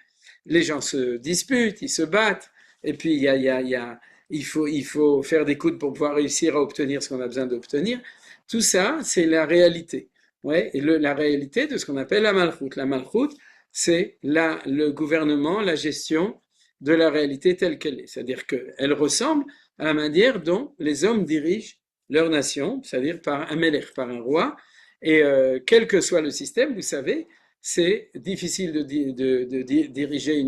Les gens se disputent, ils se battent, et puis il faut faire des coudes pour pouvoir réussir à obtenir ce qu'on a besoin d'obtenir. Tout ça, c'est la réalité. Ouais, et la réalité de ce qu'on appelle la Malchut. La Malchut, c'est le gouvernement, la gestion de la réalité telle qu'elle est. C'est-à-dire qu'elle ressemble à la manière dont les hommes dirigent leur nation, c'est-à-dire par un melech, par un roi. Et quel que soit le système, vous savez, c'est difficile de diriger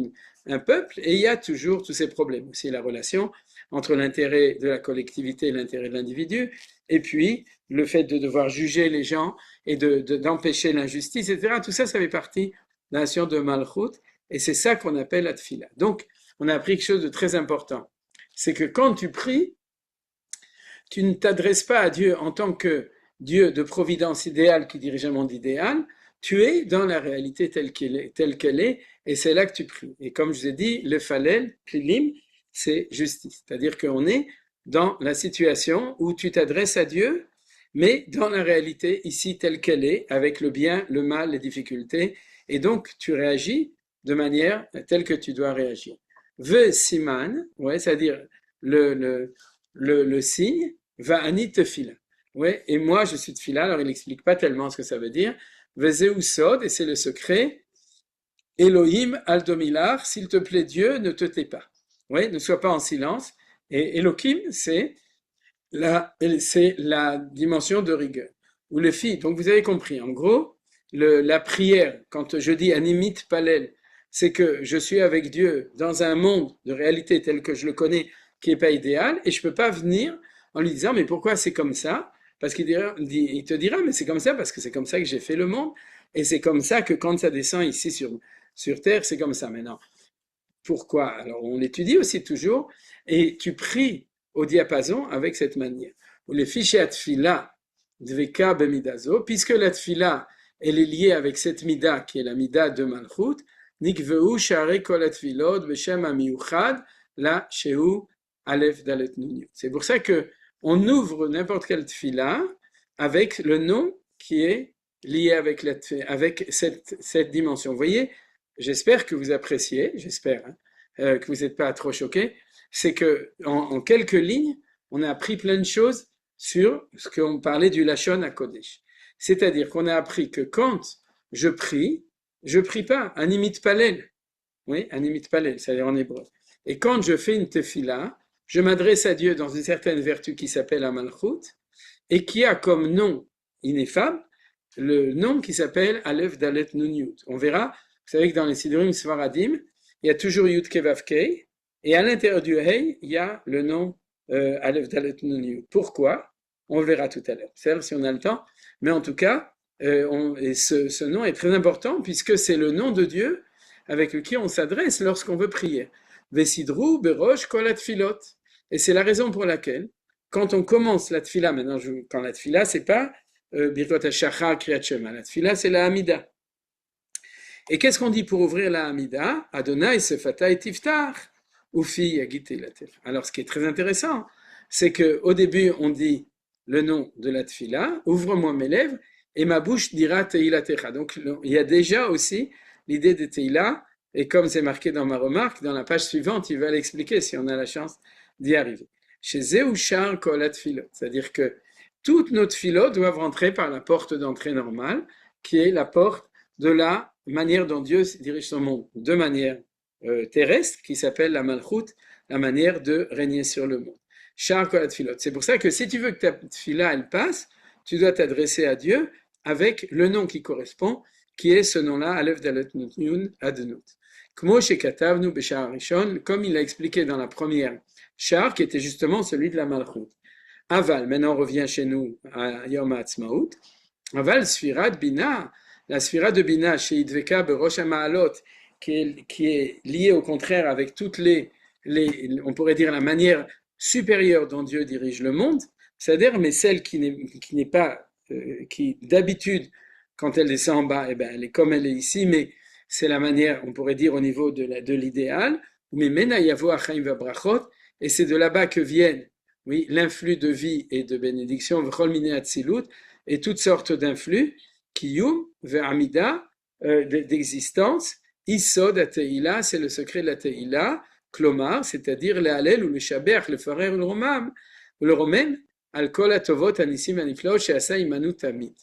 un peuple et il y a toujours tous ces problèmes. C'est la relation entre l'intérêt de la collectivité et l'intérêt de l'individu, et puis le fait de devoir juger les gens et d'empêcher l'injustice, etc. Tout ça, ça fait partie de la nation de Malchut et c'est ça qu'on appelle la Tfila. Donc, on a appris quelque chose de très important. C'est que quand tu pries, tu ne t'adresses pas à Dieu en tant que Dieu de providence idéale qui dirige un monde idéal, tu es dans la réalité telle qu'elle est, et c'est là que tu pries. Et comme je vous ai dit, le falel, plilim, c'est justice. C'est-à-dire qu'on est dans la situation où tu t'adresses à Dieu, mais dans la réalité ici telle qu'elle est, avec le bien, le mal, les difficultés, et donc tu réagis de manière telle que tu dois réagir. Ve siman, ouais, c'est-à-dire le signe, va ani tefila. Ouais, et moi je suis tefila, alors il n'explique pas tellement ce que ça veut dire. Vezeu sod, et c'est le secret. Elohim aldomilar, s'il te plaît Dieu, ne te tais pas. Ouais, ne sois pas en silence. Et Elohim, c'est la dimension de rigueur. Ou le fi, donc vous avez compris, en gros, la prière, quand je dis animit palel, c'est que je suis avec Dieu dans un monde de réalité tel que je le connais, qui n'est pas idéal, et je ne peux pas venir en lui disant, mais pourquoi c'est comme ça? Parce qu'il te dira, mais c'est comme ça, parce que c'est comme ça que j'ai fait le monde, et c'est comme ça que quand ça descend ici sur Terre, c'est comme ça maintenant. Pourquoi? Alors on l'étudie aussi toujours, et tu pries au diapason avec cette manière. Ou le fichier atfila dveka bemidazo, puisque la tfila, elle est liée avec cette mida, qui est la mida de Malchut, nikveu share kol atfilot beshem amiyuchad la shehu alef dalet nun. C'est pour ça que on ouvre n'importe quelle tfila avec le nom qui est lié avec cette dimension. Vous voyez, j'espère que vous appréciez, j'espère que vous n'êtes pas trop choqués, c'est que en quelques lignes, on a appris plein de choses sur ce qu'on parlait du Lachon HaKodesh. C'est-à-dire qu'on a appris que quand je prie pas, animit palel. Oui, animit palel, c'est-à-dire en hébreu. Et quand je fais une tefila, je m'adresse à Dieu dans une certaine vertu qui s'appelle Amalchut, et qui a comme nom ineffable le nom qui s'appelle Aleph Dalet Nun Yud. On verra savez que dans les Sidurim Svaradim, il y a toujours Yud Kei Vav Kei, et à l'intérieur du Hey, il y a le nom Aleph Dalet Nun Yud. Pourquoi? On le verra tout à l'heure. C'est-à-dire si on a le temps. Mais en tout cas, ce nom est très important puisque c'est le nom de Dieu avec lequel on s'adresse lorsqu'on veut prier. Vesidru berosh kol atfilot. Et c'est la raison pour laquelle, quand on commence la tfila, maintenant, quand la tfila, c'est pas Birkot HaShachar Kriyat Shema. La tfila, c'est la Hamida. Et qu'est-ce qu'on dit pour ouvrir la Hamida? Adonai Sefatai Tiftach, Ufi Yagite Later. Alors, ce qui est très intéressant, c'est qu'au début, on dit le nom de la tfila, ouvre-moi mes lèvres, et ma bouche dira Teila Techa. Donc, il y a déjà aussi l'idée de Teila, et comme c'est marqué dans ma remarque, dans la page suivante, il va l'expliquer si on a la chance d'y arriver. Chez Zéouchar Kolat Philot, c'est-à-dire que toutes nos tfilot doivent rentrer par la porte d'entrée normale, qui est la porte de la manière dont Dieu dirige son monde, de manière terrestre, qui s'appelle la Malchut, la manière de régner sur le monde. Shar Kolat Philot. C'est pour ça que si tu veux que ta tfila elle passe, tu dois t'adresser à Dieu avec le nom qui correspond, qui est ce nom-là, Aleph Dalet Nun Yud Adonut. Kmo shekatavnu b'shar rishon, comme il a expliqué dans la première char, qui était justement celui de la Malchut. Aval, maintenant on revient chez nous à Yom HaAtzmaut. Aval Sfirat Bina, la Sfira de Bina chez Idveka Berosh HaMa'alot, qui est liée au contraire avec toutes on pourrait dire la manière supérieure dont Dieu dirige le monde, c'est-à-dire mais celle qui n'est pas, qui d'habitude quand elle descend en bas, eh ben, elle est comme elle est ici, mais c'est la manière, on pourrait dire au niveau de l'idéal, mais Mena Yavo Achaim Vabrachot, et c'est de là-bas que viennent, oui, l'influx de vie et de bénédiction, V'chol Minei Atzilut, et toutes sortes d'influx, Kiyum, Ve'amida, d'existence, Isod Ateila, c'est le secret de la Teila, Klomar, c'est-à-dire le Halel ou le Shaber, le Farer ou le Romain, Al Kol Atovot Anisim Aniflaot, She'asa Imanu Tamid.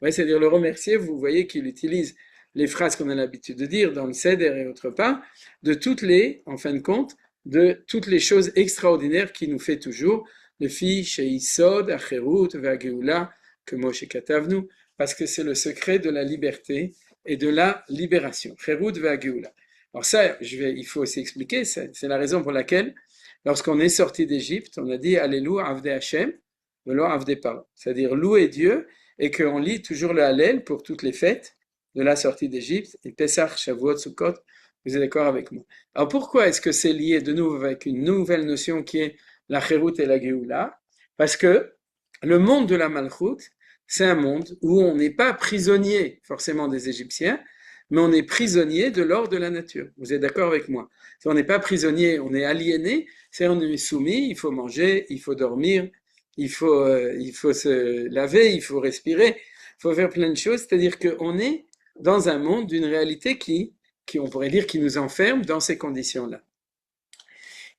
Ouais, c'est-à-dire le remercier, vous voyez qu'il utilise les phrases qu'on a l'habitude de dire dans le Seder et autre part, en fin de compte, de toutes les choses extraordinaires qu'il nous fait toujours, le fi sheisod, acherut, ve'ageula, que Moshe katavnu, parce que c'est le secret de la liberté et de la libération. Cherut ve'ageula. Alors ça, il faut aussi expliquer, c'est la raison pour laquelle, lorsqu'on est sorti d'Égypte, on a dit Alléluia, Avde Hashem, velo Avde Paro, c'est-à-dire louer Dieu, et qu'on lit toujours le Hallel pour toutes les fêtes de la sortie d'Égypte, et Pesach, Shavuot, Sukkot, vous êtes d'accord avec moi? Alors pourquoi est-ce que c'est lié de nouveau avec une nouvelle notion qui est la Cherut et la Géoula? Parce que le monde de la Malchut, c'est un monde où on n'est pas prisonnier forcément des Égyptiens, mais on est prisonnier de l'ordre de la nature. Vous êtes d'accord avec moi? Si on n'est pas prisonnier, on est aliéné, c'est-à-dire on est soumis, il faut manger, il faut dormir, il faut se laver, il faut respirer, il faut faire plein de choses, c'est-à-dire qu'on est dans un monde d'une réalité qui on pourrait dire qui nous enferme dans ces conditions-là.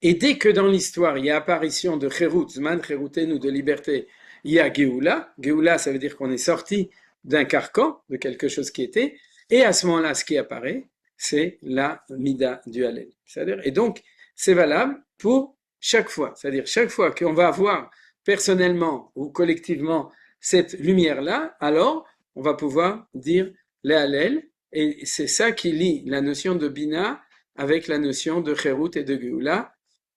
Et dès que dans l'histoire, il y a apparition de Cherut, Zman Cherutenu, de liberté, il y a Géoula. Géoula, ça veut dire qu'on est sorti d'un carcan, de quelque chose qui était, et à ce moment-là, ce qui apparaît, c'est la Mida du Hallel. C'est-à-dire, et donc, c'est valable pour chaque fois. C'est-à-dire, chaque fois qu'on va avoir personnellement ou collectivement cette lumière-là, alors on va pouvoir dire les Hallel, et c'est ça qui lie la notion de Bina avec la notion de Cherut et de Géoula.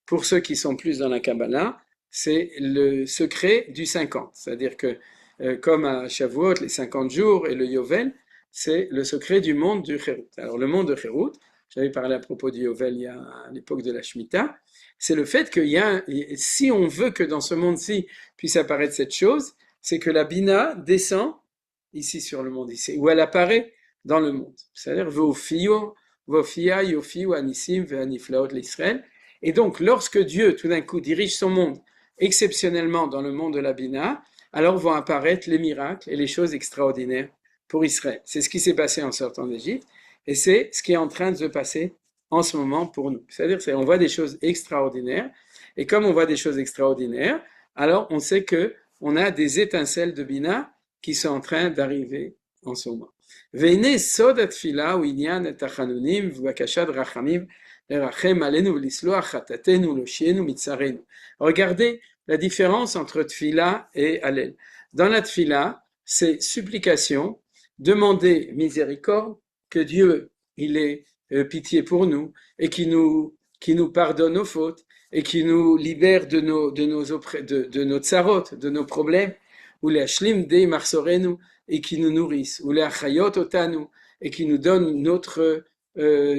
Pour ceux qui sont plus dans la Kabbalah, c'est le secret du 50. C'est-à-dire que, comme à Shavuot, les 50 jours et le Yovel, c'est le secret du monde du Cherut. Alors, le monde de Cherut, j'avais parlé à propos du Yovel à l'époque de la Shemitah, c'est le fait que si on veut que dans ce monde-ci puisse apparaître cette chose, c'est que la Bina descend ici sur le monde, ici, où elle apparaît dans le monde. C'est-à-dire, Vofia, Yofiu, Anisim, Ve'aniflaot, l'Israël. Et donc, lorsque Dieu, tout d'un coup, dirige son monde exceptionnellement dans le monde de la Bina, alors vont apparaître les miracles et les choses extraordinaires pour Israël. C'est ce qui s'est passé en sortant d'Égypte, et c'est ce qui est en train de se passer en ce moment pour nous. C'est-à-dire, on voit des choses extraordinaires, et comme on voit des choses extraordinaires, alors on sait que on a des étincelles de Bina qui sont en train d'arriver en ce moment. Veine sod atfila ou inyan et tachanunim v'bakashad rachamim lerachem alenu v'lisloach chatatenu loshienu mitzarenu. Regardez la différence entre tfila et Hallel. Dans la tfila, c'est supplication, demander miséricorde, que Dieu il ait pitié pour nous et qui nous pardonne nos fautes et qui nous libère de nos tsarot, de nos problèmes, ou les ashlim dei marsorenu, et qui nous nourrissent, ou les achayot otanu, et qui nous donne notre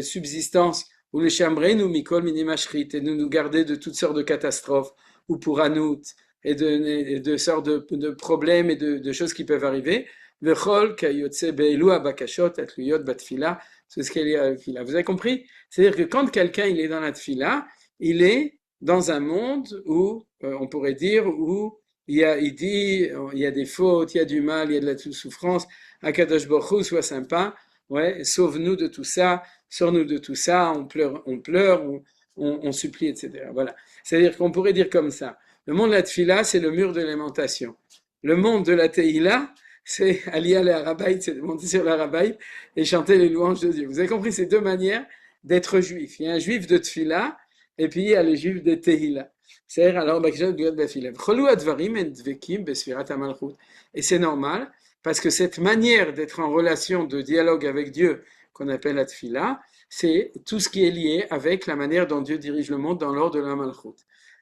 subsistance, ou les chamrenu mikol minimashrit, et nous garder de toutes sortes de catastrophes, ou pour anout, et de sortes de problèmes et de choses qui peuvent arriver. Vechol kayotse be'elu abakashot atluyot batfila, c'est ce qu'il y a à la tfila. Vous avez compris? C'est-à-dire que quand quelqu'un il est dans la tfila, il est dans un monde où, on pourrait dire, où il y a des fautes, il y a du mal, il y a de la souffrance. Akadosh Baruch Hu, sois sympa, ouais, sauve-nous de tout ça, sors-nous de tout ça, on pleure, on supplie, etc. Voilà. C'est-à-dire qu'on pourrait dire comme ça. Le monde de la tfila, c'est le mur de lamentation. Le monde de la teïla, c'est aller à l'Arabaït, c'est de monter sur l'Arabaït et chanter les louanges de Dieu. Vous avez compris ces deux manières d'être juif. Il y a un juif de tfila, et puis il y a le juif de Tehila. C'est-à-dire, alors, et c'est normal, parce que cette manière d'être en relation de dialogue avec Dieu, qu'on appelle la Tfila, c'est tout ce qui est lié avec la manière dont Dieu dirige le monde dans l'ordre de la Malchut.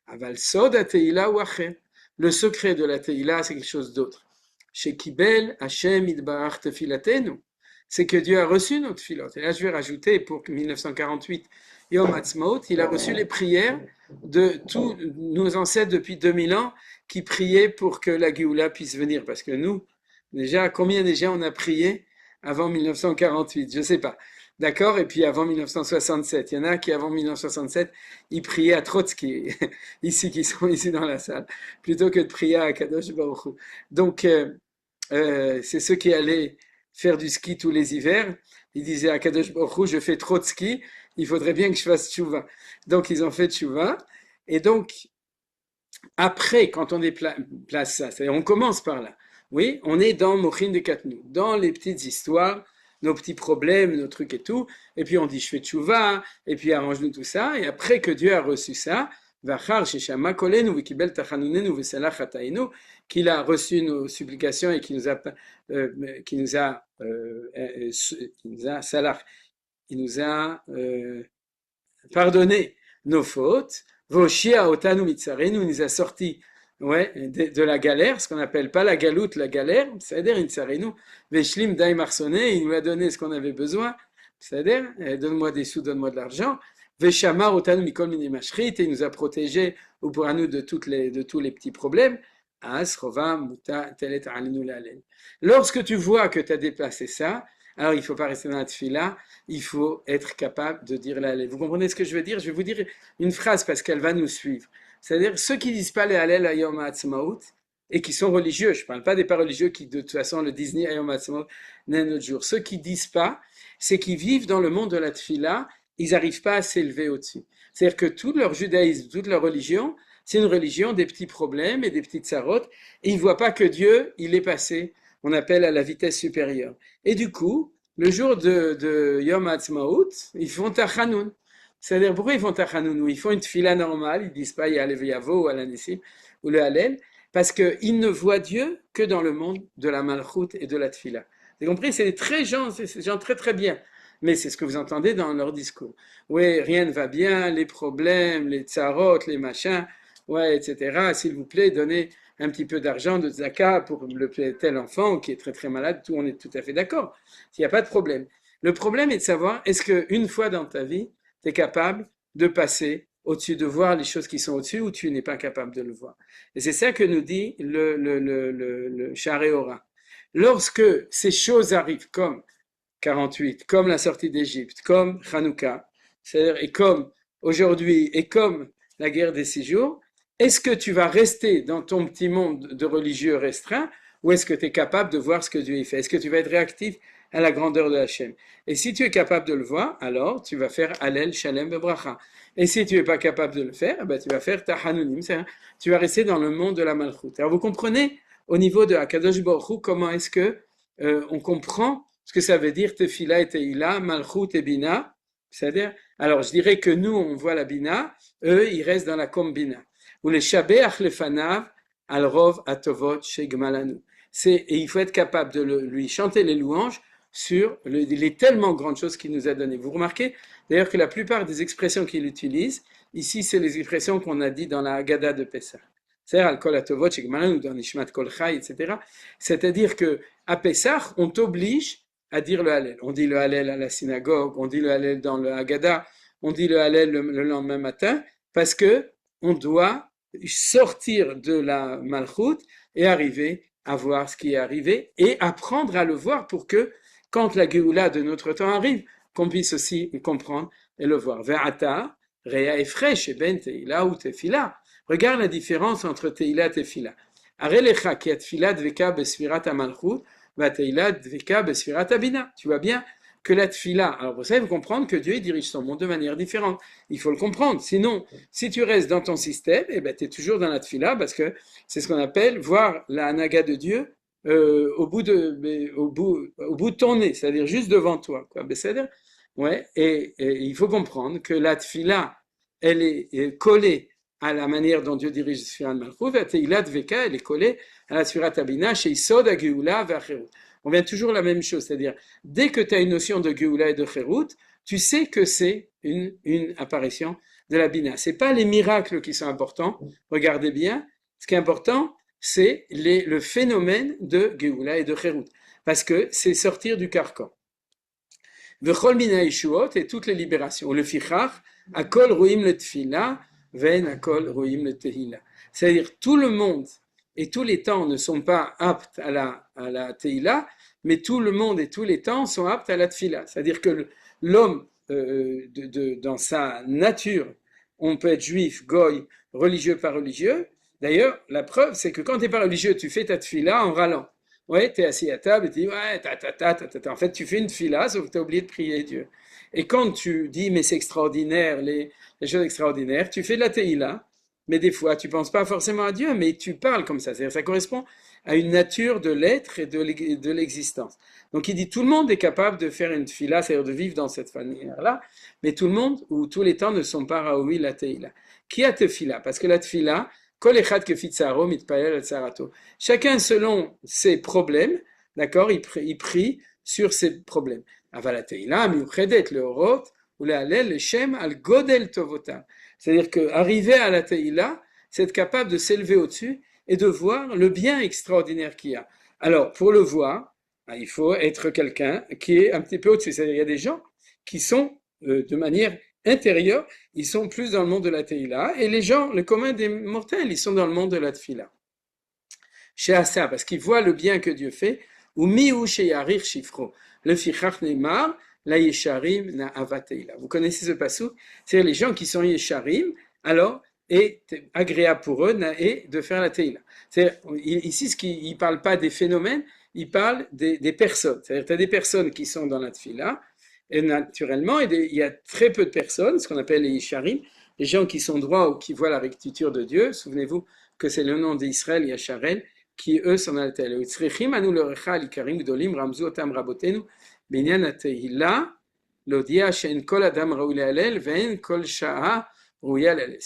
Aval sod Tehila ou acher. Le secret de la Tehila, c'est quelque chose d'autre. Chez Kibel, Hashem, Idbarach, Tefilatenu. C'est que Dieu a reçu notre filote. Et là, je vais rajouter pour 1948, Yom Ha'atzmaut, il a reçu les prières de tous nos ancêtres depuis 2000 ans qui priaient pour que la Géoula puisse venir. Parce que nous, déjà, combien déjà on a prié avant 1948? Je ne sais pas. D'accord? Et puis avant 1967. Il y en a qui, avant 1967, ils priaient à Trotsky, ici, qui sont ici dans la salle, plutôt que de prier à Kadosh Baruch Hu. Donc, c'est ceux qui allaient faire du ski tous les hivers. Ils disaient à Kadosh Baruch Hu, je fais trop de ski, il faudrait bien que je fasse tchouva. Donc ils ont fait tchouva. Et donc, après, quand on déplace ça, c'est-à-dire on commence par là. Oui, on est dans Mochin de Katnou, dans les petites histoires, nos petits problèmes, nos trucs et tout. Et puis on dit, je fais tchouva, et puis arrange-nous tout ça. Et après que Dieu a reçu ça, qu'il a reçu nos supplications et qu'il nous a pardonné nos fautes. Voshia otanu mitzarenu, nous a sorti de la galère, ce qu'on appelle pas la galoute, la galère, c'est-à-dire mitzarenu, veshlim dai marsoné, il nous a donné ce qu'on avait besoin, c'est-à-dire donne-moi des sous, donne-moi de l'argent. Veshamar otanu mikol mini mashrit, et il nous a protégés ou pour nous de tous les petits problèmes. Lorsque tu vois que tu as déplacé ça, alors il ne faut pas rester dans la tfila, il faut être capable de dire la Hallel. Vous comprenez ce que je veux dire? Je vais vous dire une phrase parce qu'elle va nous suivre. C'est-à-dire ceux qui ne disent pas les Hallel à Yom HaAtzmaut et qui sont religieux, je ne parle pas des pas religieux qui de toute façon le disent ni à Yom HaAtzmaut ni à notre jour. Ceux qui ne disent pas, c'est qu'ils vivent dans le monde de la tfila, ils n'arrivent pas à s'élever au-dessus. C'est-à-dire que tout leur judaïsme, toute leur religion, c'est une religion des petits problèmes et des petites sarotes, et ils ne voient pas que Dieu, il est passé, on appelle à la vitesse supérieure. Et du coup, le jour de Yom HaAtzmaut, ils font Tachanoun. C'est-à-dire, pourquoi ils font Tachanoun? Ils font une tfila normale, ils ne disent pas Ya'alev Yavo ou Alanissim ou le Hallel, parce qu'ils ne voient Dieu que dans le monde de la Malchut et de la tfila. Vous avez compris? C'est des gens très très bien. Mais c'est ce que vous entendez dans leur discours. Oui, rien ne va bien, les problèmes, les tsarot, les machins, ouais, etc. S'il vous plaît, donnez un petit peu d'argent de zaka pour le tel enfant qui est très très malade, on est tout à fait d'accord. Il n'y a pas de problème. Le problème est de savoir, est-ce qu'une fois dans ta vie, tu es capable de passer au-dessus, de voir les choses qui sont au-dessus ou tu n'es pas capable de le voir. Et c'est ça que nous dit le Sharei Ora. Lorsque ces choses arrivent comme 48, comme la sortie d'Égypte, comme Hanouka, c'est-à-dire, et comme aujourd'hui, et comme la guerre des 6 jours, est-ce que tu vas rester dans ton petit monde de religieux restreint ou est-ce que tu es capable de voir ce que Dieu y fait? Est-ce que tu vas être réactif à la grandeur de Hachem? Et si tu es capable de le voir, alors tu vas faire Hallel, Shalem, Bebracha. Et si tu n'es pas capable de le faire, ben tu vas faire Tahanunim, tu vas rester dans le monde de la Malchut. Alors vous comprenez, au niveau de Akadosh Baruch Hu, comment est-ce que on comprend ce que ça veut dire Tefila et Teila, Malchut et Bina, c'est-à-dire, alors je dirais que nous on voit la Bina, eux ils restent dans la Kombina. Ou les Shabeach lefanav al-rov atovot shegmalanu. Et il faut être capable de lui chanter les louanges sur les tellement grandes choses qu'il nous a données. Vous remarquez d'ailleurs que la plupart des expressions qu'il utilise, ici, c'est les expressions qu'on a dit dans la Haggadah de Pessah. C'est-à-dire, Al Kol HaTovot Shegmaran ou dans Nishmat Kol Chai, etc. C'est-à-dire que à Pessah, on t'oblige à dire le Hallel. On dit le Hallel à la synagogue, on dit le Hallel dans le Haggadah, on dit le Hallel le lendemain matin, parce que on doit sortir de la Malchut et arriver à voir ce qui est arrivé et apprendre à le voir pour que, quand la Géoula de notre temps arrive, qu'on puisse aussi comprendre et le voir. Ve'ata, Rea Efresh, Ben Teila ou Tefila. Regarde la différence entre Teila et Tefila. Arelecha ki Tefila dveka besfirat amalchut, va Teila dveka besfirat abina. Tu vois bien que la Tefila, alors vous savez, vous comprendre que Dieu il dirige son monde de manière différente. Il faut le comprendre. Sinon, si tu restes dans ton système, eh ben, tu es toujours dans la Tefila parce que c'est ce qu'on appelle voir la Hanaga de Dieu au bout de ton nez, c'est-à-dire juste devant toi. Quoi. C'est-à-dire, ouais, et il faut comprendre que la Tefila, elle est collée à la manière dont Dieu dirige Sfirat Malchut, et Teila Dveka, elle est collée à la Sfirat Abina, chez Isod, à Geoula, vers Cherut. On vient toujours la même chose, c'est-à-dire, dès que tu as une notion de Geoula et de Cherut, tu sais que c'est une apparition de la Bina. Ce n'est pas les miracles qui sont importants, regardez bien, ce qui est important, c'est le phénomène de Geoula et de Cherut, parce que c'est sortir du carcan. V'chol mina yeshuot, et toutes les libérations. Le fichach, akol roim le tfila, ven akol roim le tehila. C'est-à-dire, tout le monde et tous les temps ne sont pas aptes à la tehila, mais tout le monde et tous les temps sont aptes à la tfila. C'est-à-dire que l'homme, dans sa nature, on peut être juif, goy, religieux, pas religieux. D'ailleurs, la preuve, c'est que quand tu n'es pas religieux, tu fais ta tfila en râlant. Ouais, tu es assis à table et tu dis ouais, en fait, tu fais une tfila, sauf que tu as oublié de prier Dieu. Et quand tu dis mais c'est extraordinaire, les choses extraordinaires, tu fais de la teïla, mais des fois tu penses pas forcément à Dieu, mais tu parles comme ça. C'est-à-dire ça correspond à une nature de l'être et de l'existence. Donc il dit tout le monde est capable de faire une tfila, c'est-à-dire de vivre dans cette manière-là, mais tout le monde ou tous les temps ne sont pas raoui la teïla. Qui a tefila? Parce que la tfila, chacun selon ses problèmes, d'accord, il prie sur ses problèmes. C'est-à-dire qu'arriver à la teïla, c'est être capable de s'élever au-dessus et de voir le bien extraordinaire qu'il y a. Alors, pour le voir, il faut être quelqu'un qui est un petit peu au-dessus. C'est-à-dire qu'il y a des gens qui sont de manière intérieurs, ils sont plus dans le monde de la Teïla, et les gens, le commun des mortels, ils sont dans le monde de la Tfila. Chez Asa, parce qu'ils voient le bien que Dieu fait, ou miou chez Yarir Shifro, le Fichach Neymar, la Yesharim na Avateila. Vous connaissez ce passou? C'est-à-dire les gens qui sont Yesharim, alors, est agréable pour eux et de faire la Teïla. Ici, il ne parle pas des phénomènes, il parle des personnes. C'est-à-dire tu as des personnes qui sont dans la Tfila, et naturellement, il y a très peu de personnes, ce qu'on appelle les Yesharim, les gens qui sont droits ou qui voient la rectitude de Dieu. Souvenez-vous que c'est le nom d'Israël, Yasharel, qui eux sont dans la telle. Ce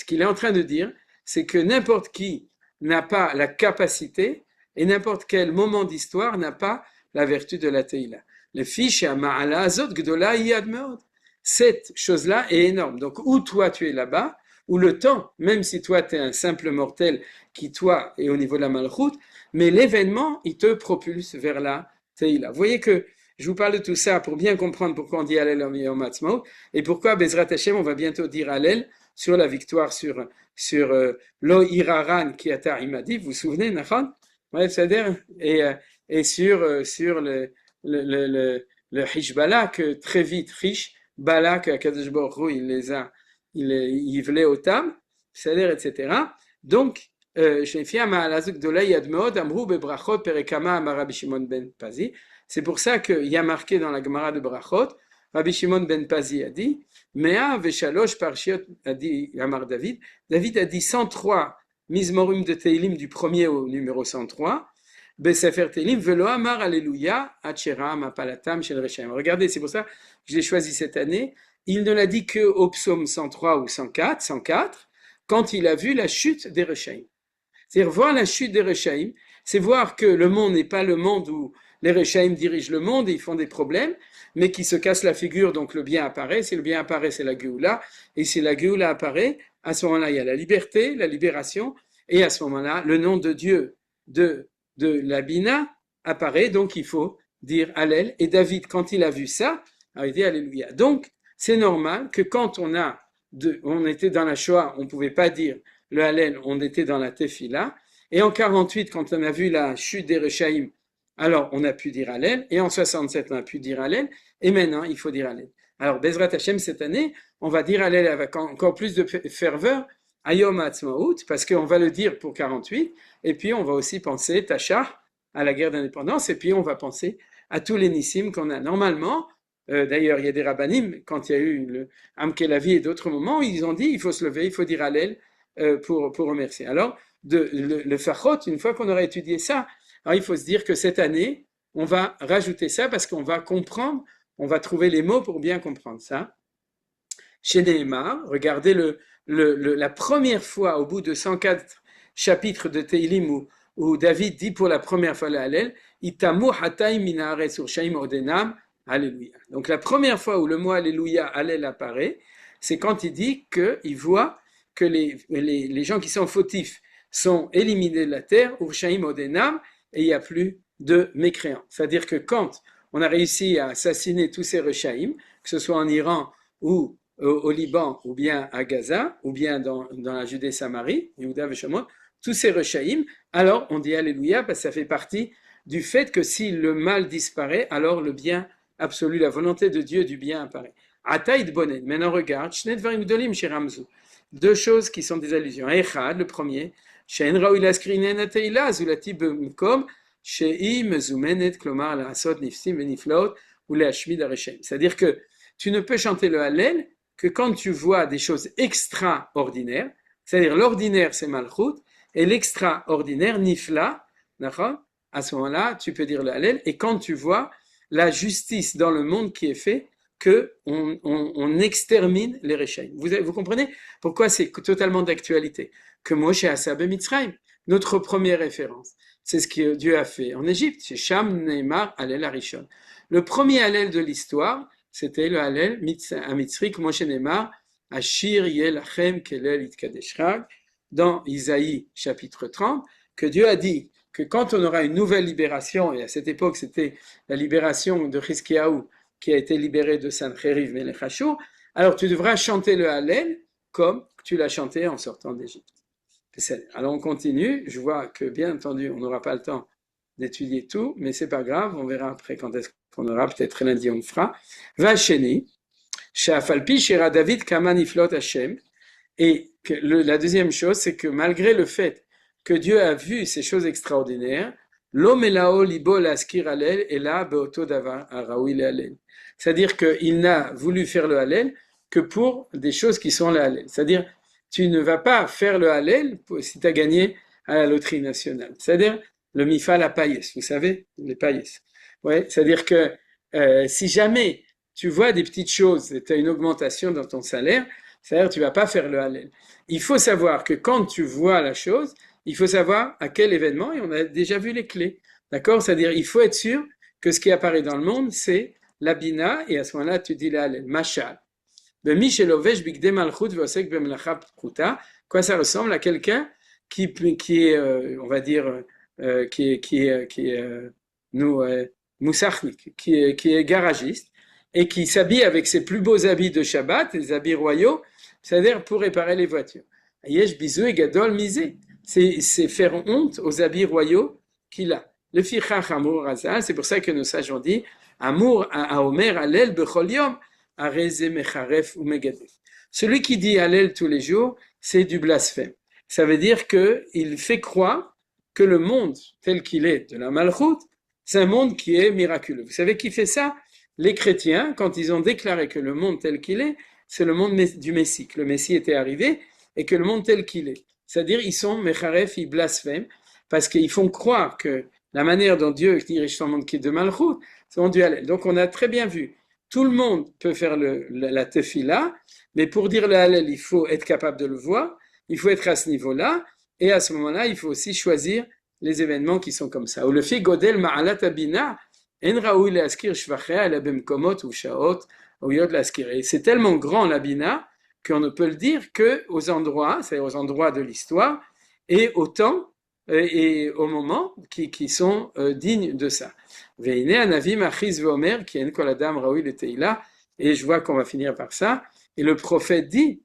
qu'il est en train de dire, c'est que n'importe qui n'a pas la capacité et n'importe quel moment d'histoire n'a pas la vertu de la Teïla. Le fiche à Ma'ala Azot Gdola Yad Meod. Cette chose-là est énorme. Donc, ou toi tu es là-bas, ou le temps, même si toi tu es un simple mortel qui toi est au niveau de la Malchut, mais l'événement, il te propulse vers la Teïla. Vous voyez que je vous parle de tout ça pour bien comprendre pourquoi on dit Hallel Yom Ha'atzmaut et pourquoi Bezrat Hashem, on va bientôt dire Hallel sur la victoire sur Lo Iraran qui ata Imadi. Vous vous souvenez, Nachon? Ouais, c'est-à-dire, et sur le Hishbala, que très vite, Hish, Bala, que Kadosh Baruch Hu, il voulait au Tam, c'est-à-dire, etc. Donc, c'est pour ça qu'il y a marqué dans la Gemara de Brachot, Rabbi Shimon ben Pazi a dit, Mea veshalosh parshiot a dit Amar David, David a dit 103 Mizmorim de Teilim du premier au numéro 103, Besefer Teilim, Velo Amar Alléluia, Acheram Apalatam Shel Reshaim. Regardez, c'est pour ça que je l'ai choisi cette année. Il ne l'a dit qu'au psaume 103 ou 104, quand il a vu la chute des Reshaim. C'est-à-dire, voir la chute des Reshaim, c'est voir que le monde n'est pas le monde où les Rechaim dirigent le monde et ils font des problèmes, mais qui se cassent la figure, donc le bien apparaît. Si le bien apparaît, c'est la Géoula. Et si la Géoula apparaît, à ce moment-là, il y a la liberté, la libération, et à ce moment-là, le nom de Dieu de la Bina apparaît, donc il faut dire Hallel. Et David, quand il a vu ça, a dit Alléluia. Donc, c'est normal que quand on était dans la Shoah, on ne pouvait pas dire le Hallel, on était dans la Tefila. Et en 48, quand on a vu la chute des Rechaim, alors on a pu dire Hallel. Et en 67, on a pu dire Hallel. Et maintenant, il faut dire Hallel. Alors, Bezrat Hashem, cette année, on va dire Hallel avec encore plus de ferveur à Yom HaAtzmaut, parce qu'on va le dire pour 48. Et puis, on va aussi penser Tachar, à la guerre d'indépendance. Et puis, on va penser à tous les nissim qu'on a. Normalement, d'ailleurs, il y a des rabbanim, quand il y a eu le Am Kelavi et d'autres moments, ils ont dit il faut se lever, il faut dire Hallel pour remercier. Alors, le Fachot, une fois qu'on aura étudié ça, alors il faut se dire que cette année, on va rajouter ça parce qu'on va comprendre, on va trouver les mots pour bien comprendre ça. Chez Nehemar, regardez la première fois au bout de 104 chapitres de Teilim où David dit pour la première fois le Hallel, Itamu hatay minaret urshaim odenam, Alléluia. Donc la première fois où le mot Alléluia, Hallel apparaît, c'est quand il dit qu'il voit que les gens qui sont fautifs sont éliminés de la terre, urshaim odenam, et il n'y a plus de mécréants. C'est-à-dire que quand on a réussi à assassiner tous ces Rechaim, que ce soit en Iran ou au Liban, ou bien à Gaza, ou bien dans la Judée-Samarie, Yehuda Veshamot, tous ces Rechaim, alors on dit Alléluia, parce que ça fait partie du fait que si le mal disparaît, alors le bien absolu, la volonté de Dieu du bien apparaît. Ataïd Bonen, maintenant regarde, Shnei Dvarim Gdolim chez Ramzou. Deux choses qui sont des allusions. Echad, le premier, Shein Raoui Laskrinen Ateila, Zulati Bemkom, Shei Mezumenet, Klomar, Lasot, Nifsim, Beniflaot, ou les Hashmid Areshem. C'est-à-dire que tu ne peux chanter le Hallel que quand tu vois des choses extraordinaires, c'est-à-dire l'ordinaire c'est Malchut, et l'extraordinaire, Nifla, d'accord? À ce moment-là, tu peux dire le Hallel, et quand tu vois la justice dans le monde qui est fait, qu'on extermine les Rechaim. Vous comprenez pourquoi c'est totalement d'actualité? Que Moshe Asab Mitzrayim, notre première référence, c'est ce que Dieu a fait en Égypte, c'est Sham Neymar Hallel Arishon. Le premier Hallel de l'histoire, c'était le Hallel à Mitzri, que Moshe Neymar, Ashir Yelachem Kelel Itkadeshrag, dans Isaïe chapitre 30, que Dieu a dit que quand on aura une nouvelle libération, et à cette époque c'était la libération de Chizkiyahu, qui a été libéré de Sancheriv Melech Ashur, alors tu devras chanter le Hallel comme tu l'as chanté en sortant d'Égypte. Alors on continue, je vois que bien entendu on n'aura pas le temps d'étudier tout, mais c'est pas grave, on verra après quand est-ce qu'on aura, peut-être lundi on le fera. Vacheni, Shafalpi Shira David Kaman Iflot Hashem, et la deuxième chose c'est que malgré le fait que Dieu a vu ces choses extraordinaires, l'homme elao libo laskir Hallel et là beoto davar araoui le Hallel. C'est-à-dire qu'il n'a voulu faire le Hallel que pour des choses qui sont le Hallel. C'est-à-dire, tu ne vas pas faire le Hallel si tu as gagné à la loterie nationale. C'est-à-dire, le mifal à Payes, vous savez, les Payes. Ouais, c'est-à-dire que si jamais tu vois des petites choses et tu as une augmentation dans ton salaire, c'est-à-dire tu ne vas pas faire le Hallel. Il faut savoir que quand tu vois la chose, il faut savoir à quel événement, et on a déjà vu les clés. D'accord? C'est-à-dire, il faut être sûr que ce qui apparaît dans le monde, c'est la bina, et à ce moment-là, tu dis le Hallel. Mashal. Quoi ça ressemble à quelqu'un qui est, on va dire, moussachnik, qui est garagiste, et qui s'habille avec ses plus beaux habits de Shabbat, les habits royaux, c'est-à-dire pour réparer les voitures. Yesh bisou et gadol misé. C'est faire honte aux habits royaux qu'il a. Le fichach amour azal, c'est pour ça que nos sages ont dit amour à Omer Hallel bechol yom areze mecharef ou megadef. Celui qui dit Hallel tous les jours, c'est du blasphème. Ça veut dire que il fait croire que le monde tel qu'il est de la Malchut, c'est un monde qui est miraculeux. Vous savez qui fait ça? Les chrétiens, quand ils ont déclaré que le monde tel qu'il est, c'est le monde du Messie, que le Messie était arrivé et que le monde tel qu'il est. C'est-à-dire, ils sont mecharef, ils blasphèment, parce qu'ils font croire que la manière dont Dieu dirige son monde qui est de Malchut, c'est mon Dieu Hallel. Donc, on a très bien vu. Tout le monde peut faire la tefila, mais pour dire le Hallel, il faut être capable de le voir, il faut être à ce niveau-là, et à ce moment-là, il faut aussi choisir les événements qui sont comme ça. Ou le fait Godel Ma'alat Abina, En raoui leaskir shvachea ela bemkomot ushaot oyod laskir. Et c'est tellement grand la bina qu'on ne peut le dire que aux endroits, c'est-à-dire aux endroits de l'histoire et au temps et au moment qui sont dignes de ça. Veine anavi machiz veomer ki en kol adam raoui le teila. Et je vois qu'on va finir par ça. Et le prophète dit,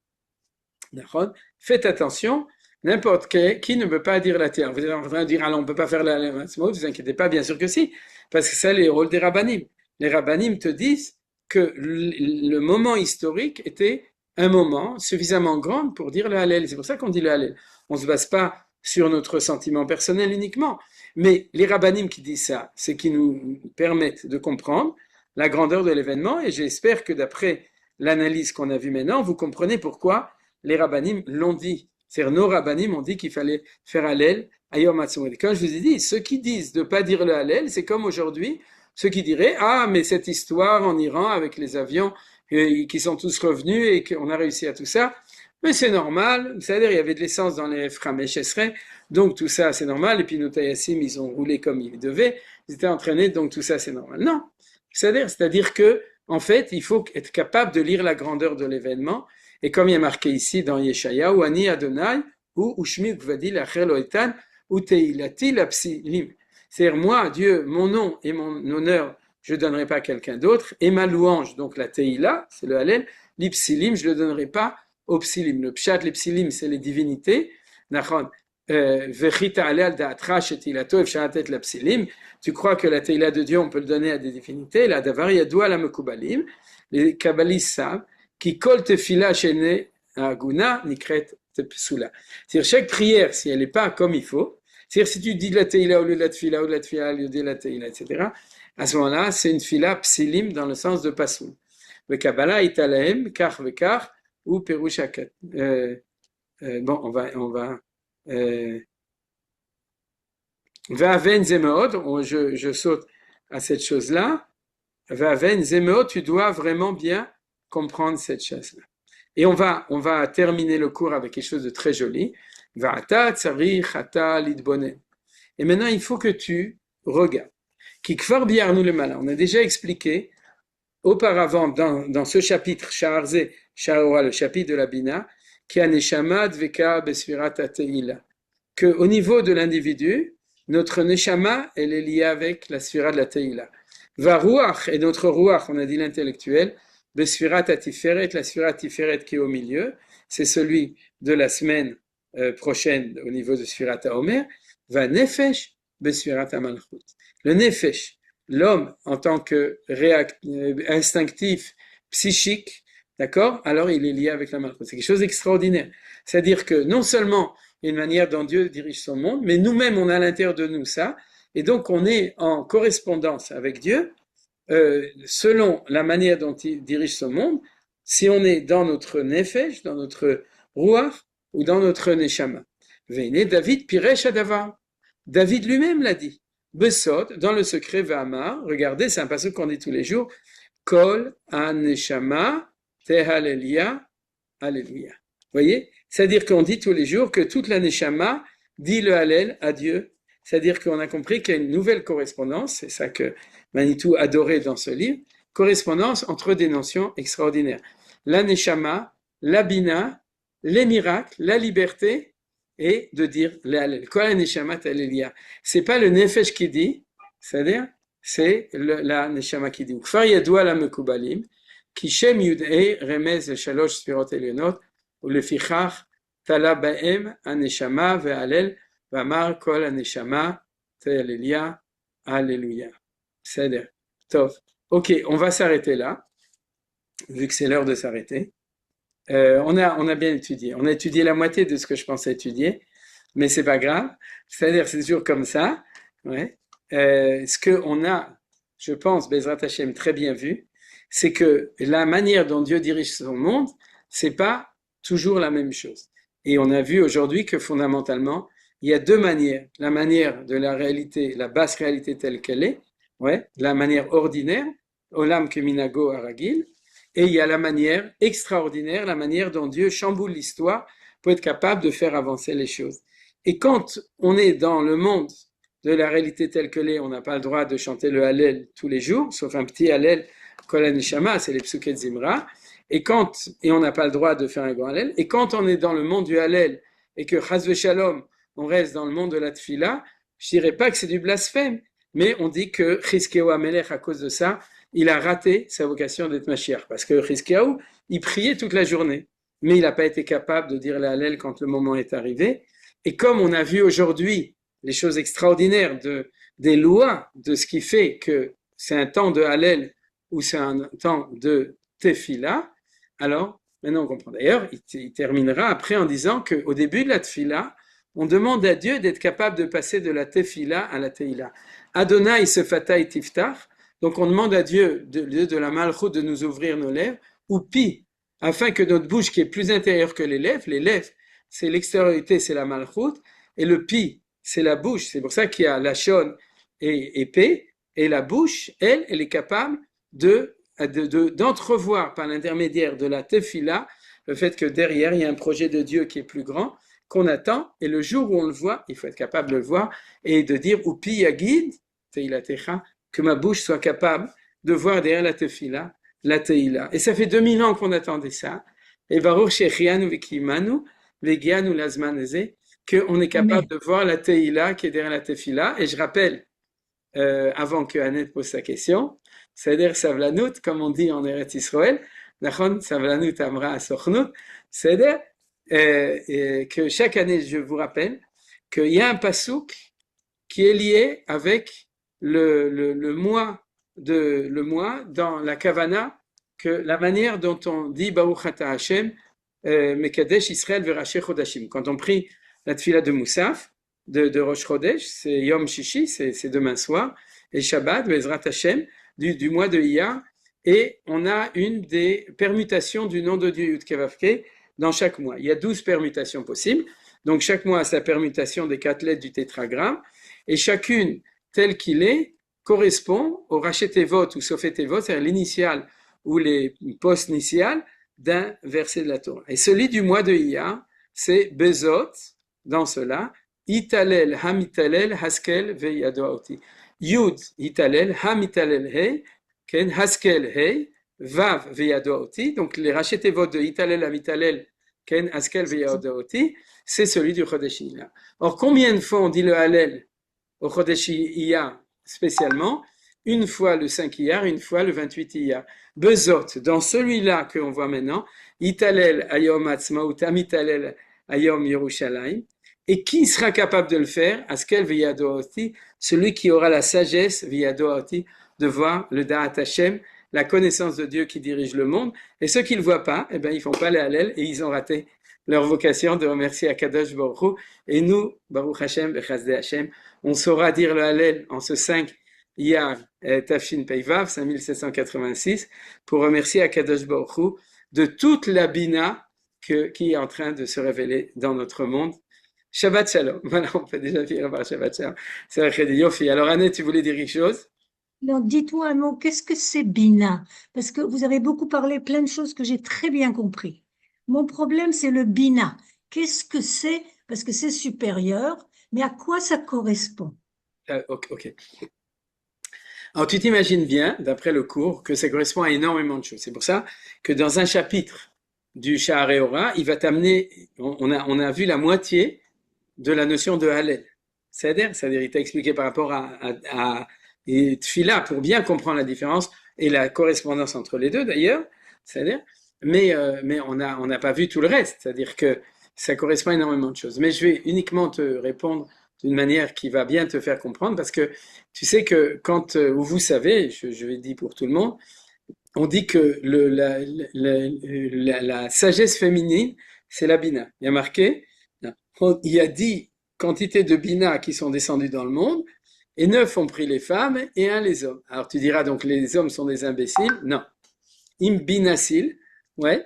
faites attention, n'importe qui ne peut pas dire la terre. Vous êtes en train de dire, alors on ne peut pas faire la matzmaout, vous inquiétez pas, bien sûr que si, parce que c'est le rôle des rabbanim. Les rabbanim te disent que le moment historique était un moment suffisamment grand pour dire le Hallel. C'est pour ça qu'on dit le Hallel. On ne se base pas sur notre sentiment personnel uniquement. Mais les rabbanim qui disent ça, c'est qui nous permettent de comprendre la grandeur de l'événement, et j'espère que d'après l'analyse qu'on a vue maintenant, vous comprenez pourquoi les rabbanim l'ont dit. C'est-à-dire nos rabbanim ont dit qu'il fallait faire Hallel à Yom Ha'atzmaut. Quand je vous ai dit, ceux qui disent de ne pas dire le Hallel, c'est comme aujourd'hui, ceux qui diraient, ah, mais cette histoire en Iran avec les avions qui sont tous revenus et qu'on a réussi à tout ça, mais c'est normal, c'est-à-dire il y avait de l'essence dans les Framesh Esrei, donc tout ça c'est normal, et puis nos Tayassim, ils ont roulé comme ils devaient, ils étaient entraînés, donc tout ça c'est normal. Non, c'est-à-dire que, en fait, il faut être capable de lire la grandeur de l'événement, et comme il y a marqué ici dans Yeshaya, ou Ani Adonai, ou Ushmi Gvadi Lacher Loetan, ou Teilati Lapsilim. C'est-à-dire, moi, Dieu, mon nom et mon honneur, je ne donnerai pas à quelqu'un d'autre, et ma louange, donc la Teila, c'est le Hallel, l'Ipsilim, je ne le donnerai pas au Psilim. Le Pshat, l'Ipsilim, c'est les divinités. Vechita alel da'atra shetilato efshatet l'Ipsilim. Tu crois que la Teila de Dieu, on peut le donner à des divinités. La davar yadoua la mekubalim. Les kabbalistes savent qui kol tefila shene aguna nikret tepsula. C'est-à-dire, chaque prière, si elle n'est pas comme il faut, c'est-à-dire, si tu dis la Teila au lieu de la Tfila, ou de la Tfila au lieu de la Teila, etc., à ce moment-là, c'est une Tfila psilim dans le sens de pasoum. Le Kabbalah italahem, kar vekar, ou perushakat. Bon, on va, Va'aven zemeod, je saute à cette chose-là. Va'aven zemeod, tu dois vraiment bien comprendre cette chose-là. Et on va terminer le cours avec quelque chose de très joli. Va'ata tzarich ata lidbonen. Et maintenant, il faut que tu regardes. Kikvar biarnu le malin. On a déjà expliqué auparavant dans ce chapitre, Sha'arze, Sha'ora, le chapitre de la Bina, qui a neshama dveka besfirat ateila. Que au niveau de l'individu, notre neshama, elle est liée avec la sphira de la teila. Va ruach, et notre ruach, on a dit l'intellectuel, besfirat atiferet, la sphira tiferet qui est au milieu, c'est celui de la semaine prochaine au niveau de sfirat haomer, va nefesh besfirat amalchut. Le nefesh, l'homme en tant que instinctif, psychique, d'accord? Alors il est lié avec la malchut. C'est quelque chose d'extraordinaire. C'est-à-dire que non seulement il y a une manière dont Dieu dirige son monde, mais nous-mêmes on a à l'intérieur de nous ça, et donc on est en correspondance avec Dieu selon la manière dont il dirige son monde, si on est dans notre nefesh, dans notre ruach, ou dans notre neshama. Veine David piresh adavar. David lui-même l'a dit. Besod, dans le secret V'amar, regardez, c'est un passage qu'on dit tous les jours, Kol aneshama tehalelia, alléluia. Voyez? C'est-à-dire qu'on dit tous les jours que toute la neshama dit le Hallel à Dieu. C'est-à-dire qu'on a compris qu'il y a une nouvelle correspondance, c'est ça que Manitou adorait dans ce livre, correspondance entre des notions extraordinaires. La neshama, la bina, les miracles, la liberté, et de dire le Hallel. Kol aneshama tehalelia. C'est pas le nefesh qui dit, c'est-à-dire, c'est la neshama qui dit. Kfar yadoua la mekubalim, ki shem yud'ei remez le shalosh sfirot elionot, ולפיכך תלה בהם הנשמה וההלל ואמר כל הנשמה תהלליה alléluia. בסדר. טוב. Ok, on va s'arrêter là, vu que c'est l'heure de s'arrêter. On a bien étudié. On a étudié la moitié de ce que je pensais étudier, mais c'est pas grave. C'est-à-dire, c'est toujours comme ça. Ouais. Ce qu'on a, je pense, Bezrat Hashem, très bien vu, c'est que la manière dont Dieu dirige son monde, c'est pas toujours la même chose. Et on a vu aujourd'hui que fondamentalement, il y a deux manières. La manière de la réalité, la basse réalité telle qu'elle est, ouais, la manière ordinaire, Olam Keminago Aragil, et il y a la manière extraordinaire, la manière dont Dieu chamboule l'histoire pour être capable de faire avancer les choses. Et quand on est dans le monde de la réalité telle que l'est, on n'a pas le droit de chanter le Hallel tous les jours, sauf un petit Hallel, Kol HaNeshama, c'est les Psuket Zimra, et on n'a pas le droit de faire un grand Hallel, et quand on est dans le monde du Hallel, et que Chas Shalom, on reste dans le monde de la Tfila, je dirais pas que c'est du blasphème, mais on dit que Chizkiyahu HaMelech, à cause de ça, il a raté sa vocation d'être Mashiach, parce que Chizkiyahu, il priait toute la journée, mais il n'a pas été capable de dire le Hallel quand le moment est arrivé, et comme on a vu aujourd'hui les choses extraordinaires des lois, de ce qui fait que c'est un temps de Hallel ou c'est un temps de Tefila, alors maintenant on comprend. D'ailleurs, il terminera après en disant qu'au début de la Tefila, on demande à Dieu d'être capable de passer de la Tefila à la Teila. Adonai Sefatai Tiftach, donc on demande à Dieu de la Malchut de nous ouvrir nos lèvres, ou pi, afin que notre bouche qui est plus intérieure que les lèvres c'est l'extériorité, c'est la Malchut, et le pi, c'est la bouche. C'est pour ça qu'il y a la shon et épée, et la bouche, elle est capable d'entrevoir par l'intermédiaire de la tefila le fait que derrière, il y a un projet de Dieu qui est plus grand, qu'on attend, et le jour où on le voit, il faut être capable de le voir, et de dire, Upi Yagid, Teilatecha, que ma bouche soit capable de voir derrière la tefila, la teila. Et ça fait 2000 ans qu'on attendait ça. Et Baruch Shechianu Vekimanu, Vegianu Lazmaneze, qu'on est capable de voir la teila qui est derrière la tefila. Et je rappelle, avant que Annette pose sa question, c'est-à-dire Savlanut, comme on dit en Eretz Israël, Nachon Savlanut Amra Asochnut, c'est-à-dire que chaque année, je vous rappelle, qu'il y a un pasouk qui est lié avec le mois dans la Kavana, que la manière dont on dit Baruch Ata Hashem, Mekadesh Israël Veraché Chodashim. Quand on prie la tefila de Moussaf, de Rosh Chodesh, c'est Yom Shishi, c'est demain soir, et Shabbat, Bezrat Hashem, du mois de Iyar, et on a une des permutations du nom de Dieu Yud Keh Vav Keh dans chaque mois. Il y a 12 permutations possibles, donc chaque mois a sa permutation des 4 lettres du tétragramme, et chacune, telle qu'il est, correspond au Rachet Tevot ou Sofet Tevot, c'est-à-dire l'initiale ou les post-initiales d'un verset de la Torah. Et celui du mois de Iyar, c'est Bezot, dans cela, Italel, Hamitalel, Haskel, Veyadoaoti. Yud, Italel, Hamitalel, Hei, Ken, Haskel, Hei, Vav, Veyadoaoti. Donc les Rachet Tevot de Italel, Hamitalel, Ken, Haskel, Veyadoaoti, c'est celui du Chodesh Iyar. Or, combien de fois on dit le Hallel au Chodesh Iyar spécialement? Une fois le 5 Iyar, une fois le 28 Iyar. Bezot, dans celui-là que l'on voit maintenant, Italel Ayom Atzmaut, Amitalel Ayom Yerushalayim. Et qui sera capable de le faire? Askel Viyadoati, celui qui aura la sagesse Viyadoati de voir le Da'at Hashem, la connaissance de Dieu qui dirige le monde. Et ceux qui ne le voient pas, eh ben, ils font pas les Hallel et ils ont raté leur vocation de remercier Akadosh Baruch Hu. Et nous, Baruch Hashem, Bechazde Hashem, on saura dire le Hallel en ce 5 Iyar Tafshin Peivav, 5786, pour remercier Akadosh Baruch Hu de toute la bina qui est en train de se révéler dans notre monde. Shabbat Shalom. Voilà, on peut déjà finir par Shabbat Shalom. C'est vrai que Yofi. Alors, Annette, tu voulais dire quelque chose? Non, dites-moi un mot, qu'est-ce que c'est Bina? Parce que vous avez beaucoup parlé, plein de choses que j'ai très bien compris. Mon problème, c'est le Bina. Qu'est-ce que c'est? Parce que c'est supérieur, mais à quoi ça correspond? Ok. Alors, tu t'imagines bien, d'après le cours, que ça correspond à énormément de choses. C'est pour ça que dans un chapitre du Sha'arei Ora, il va t'amener, on a vu la moitié de la notion de Hallel. C'est-à-dire, il t'a expliqué par rapport à Tfila pour bien comprendre la différence et la correspondance entre les deux d'ailleurs. C'est-à-dire, mais on n'a pas vu tout le reste. C'est-à-dire que ça correspond à énormément de choses. Mais je vais uniquement te répondre d'une manière qui va bien te faire comprendre parce que tu sais que quand, ou vous savez, je vais dire pour tout le monde, on dit que la sagesse féminine, c'est la bina. Il y a marqué, il y a 10 quantités de bina qui sont descendues dans le monde, et 9 ont pris les femmes et 1 les hommes. Alors tu diras donc les hommes sont des imbéciles. Non. Im binasil, ouais.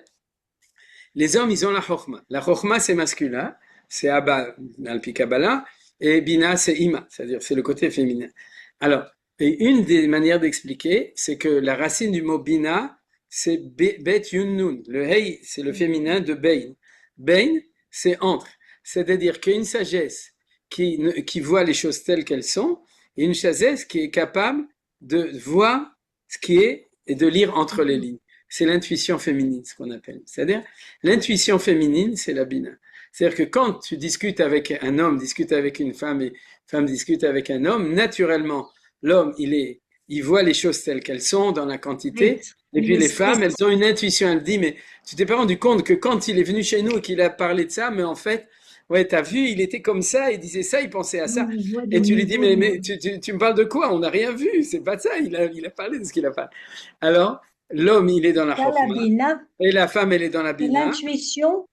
Les hommes, ils ont la chokhma. La chokhma, c'est masculin, c'est Abba dans le Kabbalah, et bina, c'est ima, c'est-à-dire c'est le côté féminin. Alors, et une des manières d'expliquer, c'est que la racine du mot bina, c'est bet yun nun. Le hey, c'est le féminin de bein. Bein, c'est entre. C'est-à-dire qu'une sagesse qui voit les choses telles qu'elles sont, et une chassaise qui est capable de voir ce qui est et de lire entre les lignes. C'est l'intuition féminine, ce qu'on appelle. C'est-à-dire, l'intuition féminine, c'est la bina. C'est-à-dire que quand tu discutes avec un homme, discute avec une femme et une femme discute avec un homme, naturellement, l'homme, il voit les choses telles qu'elles sont dans la quantité. Et puis les femmes, elles ont une intuition. Elles disent, mais tu t'es pas rendu compte que quand il est venu chez nous et qu'il a parlé de ça, mais en fait, ouais, t'as vu, il était comme ça, il disait ça, il pensait à ça. Et tu lui dis, mais tu me parles de quoi? On n'a rien vu, c'est pas ça, il a parlé de ce qu'il a parlé. Alors, l'homme, il est dans la chokma, et la femme, elle est dans la bina. L'intuition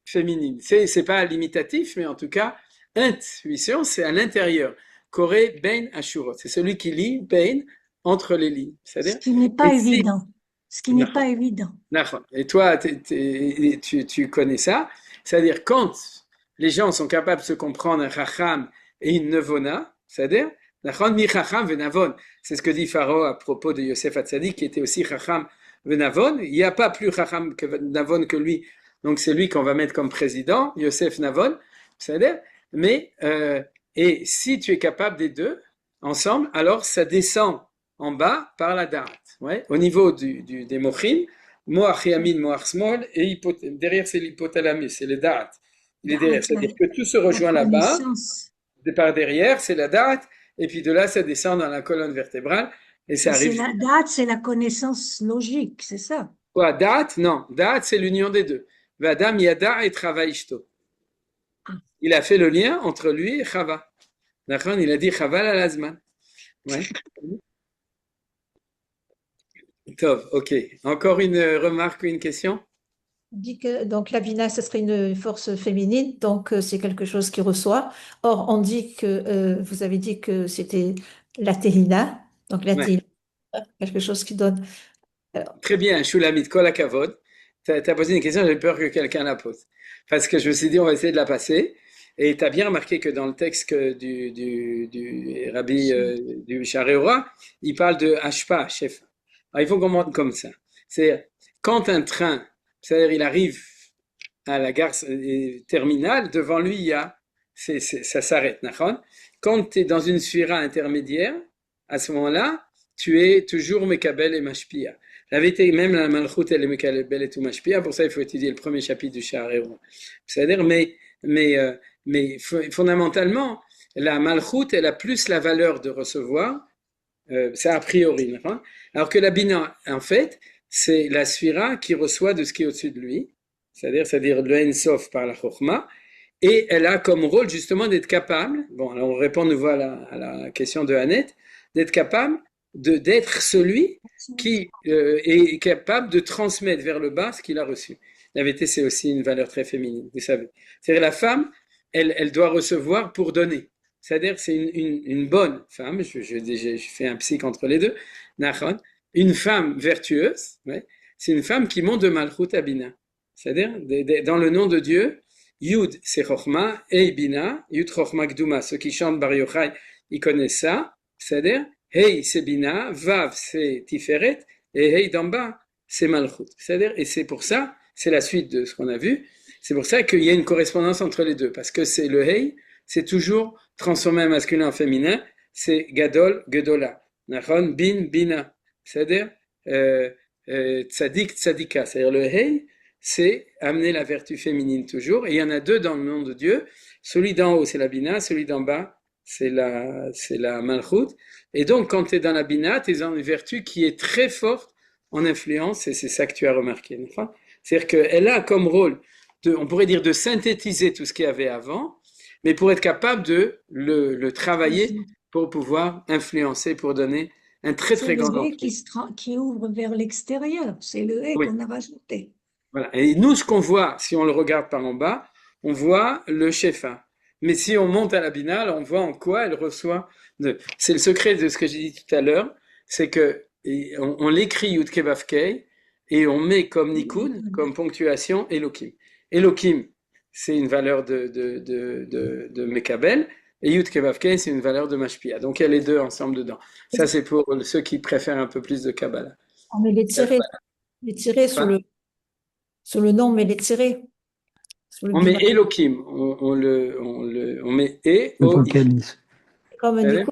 féminine. C'est pas limitatif, mais en tout cas, intuition, c'est à l'intérieur. Koré ben ashurot. C'est celui qui lit ben entre les lignes. Ce qui n'est pas évident. Ce qui n'est pas évident. Et toi, tu connais ça. C'est-à-dire, quand les gens sont capables de se comprendre un chacham et une nevona, c'est-à-dire, c'est ce que dit Pharaon à propos de Yosef Hatzadik, qui était aussi chacham venavon. Il n'y a pas plus chacham que navon que lui. Donc, c'est lui qu'on va mettre comme président, Yosef Navon, c'est-à-dire, mais, et si tu es capable des deux, ensemble, alors ça descend en bas par la date, ouais, au niveau des mochim, moach yamin, moach smol, et derrière c'est l'hypothalamus, c'est le date. Il est derrière, c'est-à-dire que tout se rejoint là-bas, par derrière, c'est la date, et puis de là, ça descend dans la colonne vertébrale, et ça arrive. La date, c'est la connaissance logique, c'est ça? Quoi, date? Non, date, c'est l'union des deux. Vadam yada et travail ishto. Il a fait le lien entre lui et Chava. D'accord, il a dit Chava la lazman. Ouais. Tov, ok. Encore une remarque ou une question? On dit que donc la Bina, ce serait une force féminine, donc c'est quelque chose qui reçoit. Or, on dit que vous avez dit que c'était la Tehina, donc la Tehina, quelque chose qui donne. Très bien, Shulamit, kol hakavod. Tu as posé une question, j'ai peur que quelqu'un la pose. Parce que je me suis dit, on va essayer de la passer. Et tu as bien remarqué que dans le texte du rabbi du Shareora, il parle de Hashpa, chef. Alors, il faut comprendre comme ça. C'est quand un train, c'est-à-dire il arrive à la gare terminale, devant lui, il y a, ça s'arrête. Quand tu es dans une suira intermédiaire, à ce moment-là, tu es toujours Mekabel et Mashpia. La vérité, même la Malchut, elle est Mekabel et tout Mashpia. Pour ça, il faut étudier le premier chapitre du Shareora. C'est-à-dire, mais fondamentalement, la Malchut, elle a plus la valeur de recevoir, c'est a priori, alors que la Bina, en fait, c'est la Sphira qui reçoit de ce qui est au-dessus de lui, c'est-à-dire le En-Sof par la Chokhmah, et elle a comme rôle justement d'être capable, bon, alors on répond de nouveau à la question de Annette, d'être capable d'être celui qui est capable de transmettre vers le bas ce qu'il a reçu. La vérité, c'est aussi une valeur très féminine, vous savez. C'est-à-dire la femme, elle doit recevoir pour donner. C'est-à-dire c'est une bonne femme, je fais un psych entre les deux, une femme vertueuse, ouais, c'est une femme qui monte de Malchut à Bina. C'est-à-dire, dans le nom de Dieu, Yud c'est Chochma, et Bina, Yud Chochma Gduma, ceux qui chantent Bar Yochai, ils connaissent ça, c'est-à-dire, Hey c'est Bina, Vav c'est Tiferet, et Hey d'en bas c'est Malchut. C'est-à-dire, et c'est pour ça, c'est la suite de ce qu'on a vu, c'est pour ça qu'il y a une correspondance entre les deux, parce que c'est le Hey, c'est toujours transformé en masculin en féminin, c'est Gadol, Gedola, Nachon, Bin, Bina, c'est-à-dire Tzadik, Tzadika, c'est-à-dire le Hey, c'est amener la vertu féminine toujours, et il y en a deux dans le nom de Dieu, celui d'en haut c'est la Bina, celui d'en bas c'est la Malchut, et donc quand tu es dans la Bina, tu es dans une vertu qui est très forte en influence, et c'est ça que tu as remarqué, c'est-à-dire qu'elle a comme rôle, on pourrait dire de synthétiser tout ce qu'il y avait avant, mais pour être capable de le travailler pour pouvoir influencer, pour donner un très très grand entrée. Qui ouvre vers l'extérieur, c'est le « et » qu'on a rajouté. Voilà. Et nous, ce qu'on voit, si on le regarde par en bas, on voit le Shefa. Mais si on monte à la Bina, on voit en quoi elle reçoit. C'est le secret de ce que j'ai dit tout à l'heure, c'est que on l'écrit Yud Kei Vav Kei et on met comme Nikud, comme ponctuation, Elohim. Elohim, c'est une valeur de Mekabel, et Yud Kei Vav Kei, c'est une valeur de Mashpia. Donc il y a les deux ensemble dedans. Ça, c'est pour ceux qui préfèrent un peu plus de Kabbalah. Mais les tirés sur le nom, mais les tirés Sous le On met bina. Elohim, on met E, Le O, I. vocalise. Comme du coup,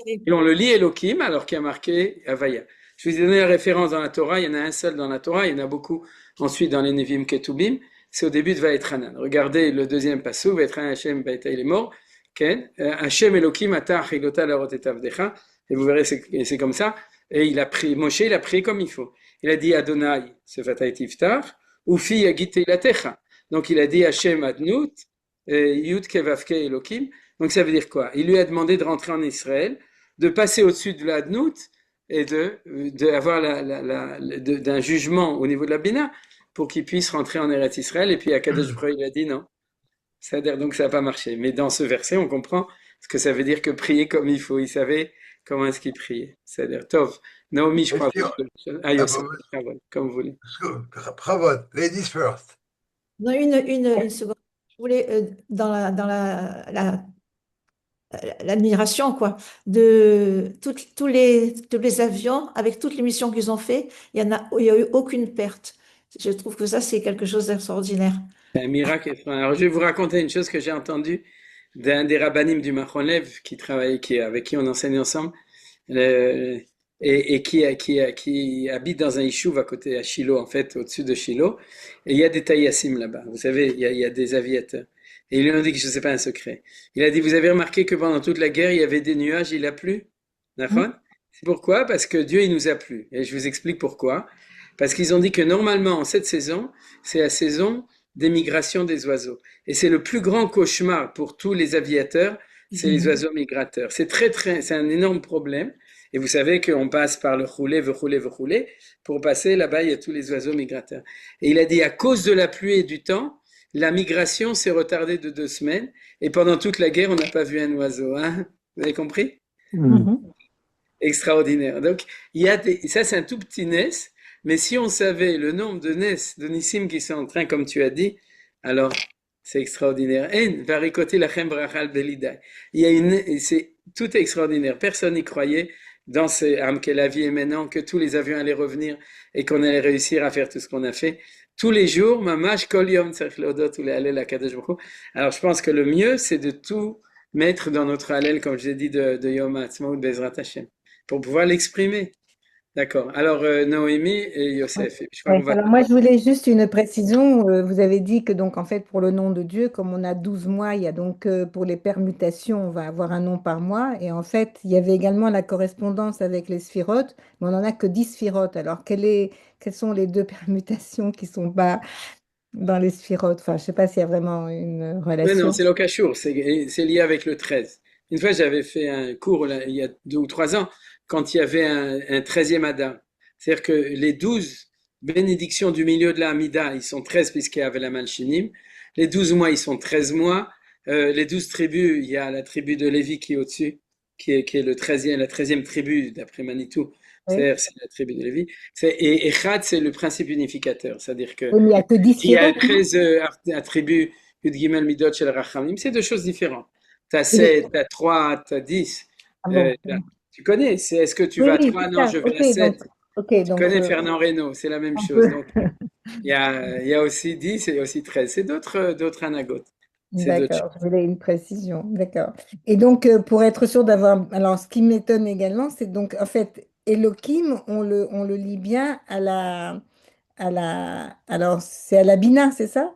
Et on le lit Elohim alors qu'il y a marqué Havaya. Je vous ai donné la référence dans la Torah, il y en a un seul dans la Torah, il y en a beaucoup ensuite dans les Nevim Ketubim, c'est au début de Vaetranan. Regardez le deuxième passage, Vaetranan Hashem Baïta, il est mort, Hashem Elohim ata achilota larot et avdecha, et vous verrez c'est comme ça, et il a pris, Moshe il a pris comme il faut. Il a dit Adonai, Sefatay Tiftar, Ufi Yagite Ilatecha. Donc il a dit Hashem Adnut, Yud Kevavke Elohim. Donc ça veut dire quoi? Il lui a demandé de rentrer en Israël, de passer au-dessus de l'Adnout et d'avoir d'un jugement au niveau de la Bina pour qu'il puisse rentrer en Eretz Israël. Et puis Akadosh Baruch Hu, il a dit non. C'est-à-dire donc ça n'a pas marché. Mais dans ce verset, on comprend ce que ça veut dire que prier comme il faut. Il savait comment est-ce qu'il priait. C'est-à-dire Tov. Naomi, je crois. Yosef, comme vous voulez. Bravo, ladies first. non, une seconde. Je voulais, l'admiration, quoi, de tous les avions, avec toutes les missions qu'ils ont fait, il y a eu aucune perte. Je trouve que ça, c'est quelque chose d'extraordinaire. C'est un miracle. Alors, je vais vous raconter une chose que j'ai entendue d'un des rabbinim du Machon Lev avec qui on enseigne ensemble, et qui habite dans un yishuv à côté à Shiloh, en fait, au-dessus de Shiloh. Et il y a des taïassim là-bas. Vous savez, il y a des aviateurs. Et ils lui ont dit que je ne sais pas un secret. Il a dit, vous avez remarqué que pendant toute la guerre, il y avait des nuages, il a plu? D'accord? C'est pourquoi? Parce que Dieu, il nous a plu. Et je vous explique pourquoi. Parce qu'ils ont dit que normalement, en cette saison, c'est la saison des migrations des oiseaux. Et c'est le plus grand cauchemar pour tous les aviateurs, c'est les oiseaux migrateurs. C'est un énorme problème. Et vous savez qu'on passe par le roulé, pour passer là-bas, il y a tous les oiseaux migrateurs. Et il a dit, à cause de la pluie et du temps, la migration s'est retardée de 2 semaines. Et pendant toute la guerre, on n'a pas vu un oiseau. Hein? Vous avez compris? Extraordinaire. Donc, ça c'est un tout petit Nes, mais si on savait le nombre de Nes, de Nissim qui sont en train, comme tu as dit, alors c'est extraordinaire. En, varikoté lachem brachal belidai. C'est tout extraordinaire. Personne n'y croyait dans que la vie est maintenant, que tous les avions allaient revenir et qu'on allait réussir à faire tout ce qu'on a fait. Tous les jours, mamash kol yom tzarich leodot ulehalel hakadosh baruch hu. Alors je pense que le mieux, c'est de tout mettre dans notre hallel, comme je l'ai dit, de Yom Ha'atzmaut Bezrat Hashem, pour pouvoir l'exprimer. D'accord. Alors, Noémie et Yosef. Et puis, je crois Oui, qu'on va... alors moi, je voulais juste une précision. Vous avez dit que donc en fait pour le nom de Dieu, comme on a 12 mois, il y a donc pour les permutations, on va avoir un nom par mois. Et en fait, il y avait également la correspondance avec les sphirotes, mais on n'en a que 10 sphirotes. Alors quelles sont les deux permutations qui sont pas dans les sphirotes? Enfin, je ne sais pas s'il y a vraiment une Mais non, relation. c'est l'Okashur, c'est lié avec le 13. Une fois, j'avais fait un cours, là, il y a 2 ou 3 ans, quand il y avait un 13e Adar. C'est-à-dire que les 12 bénédictions du milieu de la Hamida, ils sont 13 puisqu'il y avait la Malchinim. Les 12 mois, ils sont 13 mois. Les 12 tribus, il y a la tribu de Lévi qui est au-dessus, qui est la 13e tribu d'après Manitou. Oui. C'est la tribu de Lévi. Et Echad, c'est le principe unificateur. C'est-à-dire que Oui, mais il n'y a que 10 il y a sphirotes, non? 13 attributs Yud Gimel Midot Shel Rachamim, c'est 2 choses différentes. T'as 7, t'as 3, t'as 10. Ah bon? Tu connais, est-ce que tu Oui, vas à oui, 3? c'est Non, ça. je vais à Ok, 7. Tu donc connais Fernand Reynaud, c'est la même on chose. peut. Donc, il y a aussi 10 et il y a aussi 13. C'est d'autres anagotes. C'est d'autres D'accord, choses. je voulais une précision, d'accord. Et donc, pour être sûr d'avoir... Alors, ce qui m'étonne également, c'est donc, en fait, Elohim, on le lit bien Alors, c'est à la Bina, c'est ça?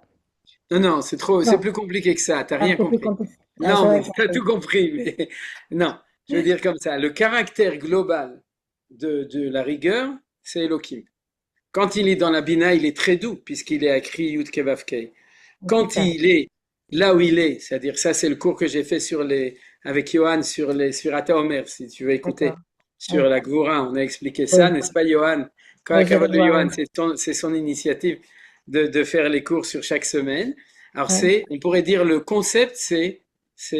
Non, c'est Non, plus compliqué que ça. T'as ah, rien c'est plus compris. compliqué. Ah, Non, j'aurais mais t'as compris. tout compris. Mais non, je veux dire comme ça. Le caractère global de la rigueur, c'est Elohim. Quand il est dans la Bina, il est très doux, puisqu'il est écrit Yud Kei Vav Kei. C'est Quand ça, il est là où il est, c'est-à-dire ça, c'est le cours que j'ai fait avec Johan sur les Sfirata Omer, si tu veux écouter, d'accord. sur Oui, la Gvura, on a expliqué oui, ça, n'est-ce pas, Johan? Quand la oui, je vais cavale de voir, Johan, oui. c'est son initiative de faire les cours sur chaque semaine. Alors Ouais, on pourrait dire le concept, c'est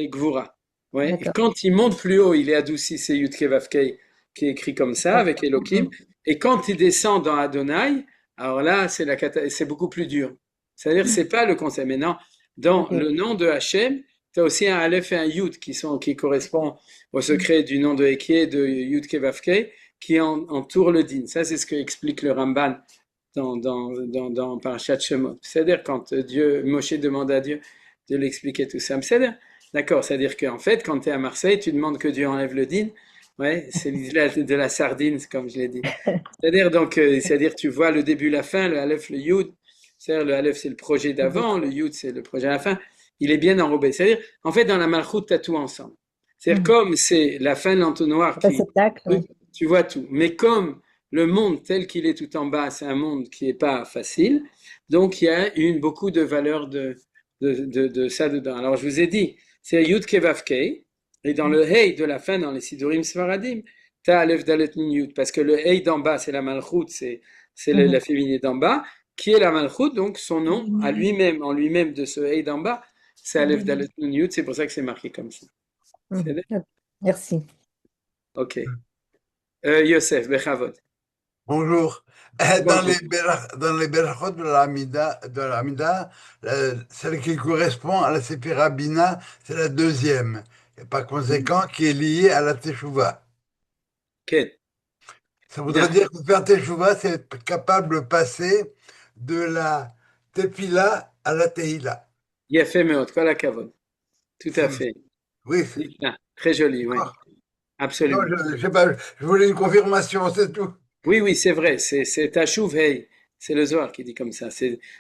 Gvura. Ouais. Et d'accord, quand il monte plus haut, il est adouci, c'est Yud Kei Vav Kei, qui est écrit comme ça, avec d'accord. Elohim. Et quand il descend dans Adonai, alors là, c'est beaucoup plus dur. C'est-à-dire, c'est pas le concept. Maintenant, dans Ok, le nom de Hachem, tu as aussi un Aleph et un Yud qui correspondent au secret du nom de Eké, de Yud Kei Vav Kei, qui entoure le din. Ça, c'est ce que explique le Ramban dans Parashat Shemot. C'est-à-dire quand Moshe demande à Dieu de l'expliquer tout ça. C'est-à-dire, d'accord, c'est-à-dire qu'en fait, quand tu es à Marseille, tu demandes que Dieu enlève le din. Ouais, c'est l'île de la sardine, comme je l'ai dit. C'est-à-dire donc, c'est-à-dire tu vois le début, la fin, le Aleph, le Yud. C'est-à-dire le Aleph, c'est le projet d'avant, le Yud, c'est le projet à la fin. Il est bien enrobé. C'est-à-dire, en fait, dans la Malchut, tu as tout ensemble. C'est-à-dire, comme c'est la fin de l'entonnoir, tu vois tout. Mais comme le monde tel qu'il est tout en bas, c'est un monde qui n'est pas facile, donc il y a beaucoup de valeurs de ça dedans. Alors, je vous ai dit, c'est Yud Kevav Kei, et dans le Hey de la fin, dans les Sidurim Svaradim, tu as Aleph Dalet Nun Yud, parce que le Hey d'en bas, c'est la Malchut, c'est la féminine d'en bas, qui est la Malchut, donc son nom à lui-même, en lui-même de ce Hey d'en bas, c'est Aleph Dalet Nun Yud, c'est pour ça que c'est marqué comme ça. Merci. Ok. Yosef, Bechavod. Bonjour. Bonjour. Dans les berachot de l'Amida, celle qui correspond à la Séphira Bina, c'est la deuxième. Et par conséquent, qui est liée à la Teshuvah. Quel? Ça voudrait dire que faire Teshuvah, c'est être capable de passer de la Tefila à la Tehila. Yafé Meot, Kol HaKavod. Tout à fait. Oui. Très joli, oui. Absolument. Non, je sais pas, je voulais une confirmation, c'est tout. Oui, c'est vrai. C'est Tashuv Hey. C'est le Zohar qui dit comme ça.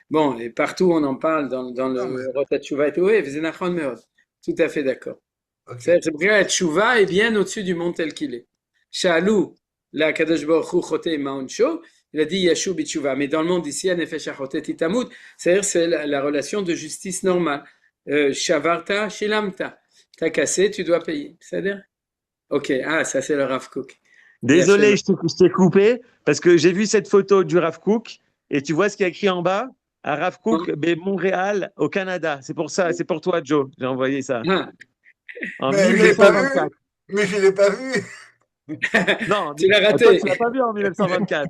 Bon, et partout on en parle dans le Rota Tshuva et tout. Oui, V'zenachon Meot. Tout à fait d'accord. Okay. C'est vrai, la Tshuva est bien au-dessus du monde tel qu'il est. Shalou, la Kadosh Baruch Hu Chote Ma'onsho, il a dit Yashu B'Tshuva. Mais dans le monde ici, Nefesh HaChotet Itamut, c'est-à-dire c'est la relation de justice normale. Shavarta, Shilamta. T'as cassé, tu dois payer. C'est-à-dire? Ok, ça c'est le Rav Kook. Désolé, je t'ai coupé parce que j'ai vu cette photo du Rav Kook et tu vois ce qu'il y a écrit en bas? À Rav Kook, Montréal, au Canada. C'est pour ça, c'est pour toi, Joe. J'ai envoyé ça. En Mais je l'ai pas vu. 1924. Mais je l'ai pas vu. Non, tu l'as toi, raté. tu l'as pas vu en 1924.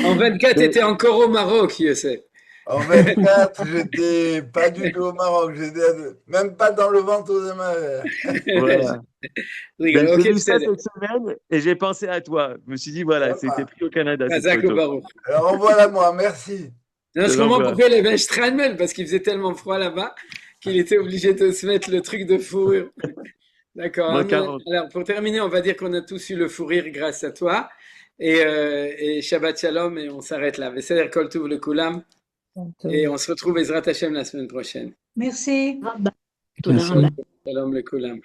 En 24, tu étais encore au Maroc, Youssef. En 24, j'étais pas du tout au Maroc, j'étais même pas dans le ventre de ma mère. Voilà. Rigole. J'ai Ok, vu ça c'est cette semaine et j'ai pensé à toi. Je me suis dit, voilà, c'était pris au Canada, cette Razak photo. Baruch. Alors envoie-la moi, merci. Non, je comprends pourquoi il avait un Steinmel, parce qu'il faisait tellement froid là-bas qu'il était obligé de se mettre le truc de fourrure. D'accord. Alors, pour terminer, on va dire qu'on a tous eu le fou rire grâce à toi. Et Shabbat Shalom, et on s'arrête là. Veseder Kol Tuv le Kulam. Et on se retrouve Ezrat Hashem la semaine prochaine. Merci. Shalom le Kulam.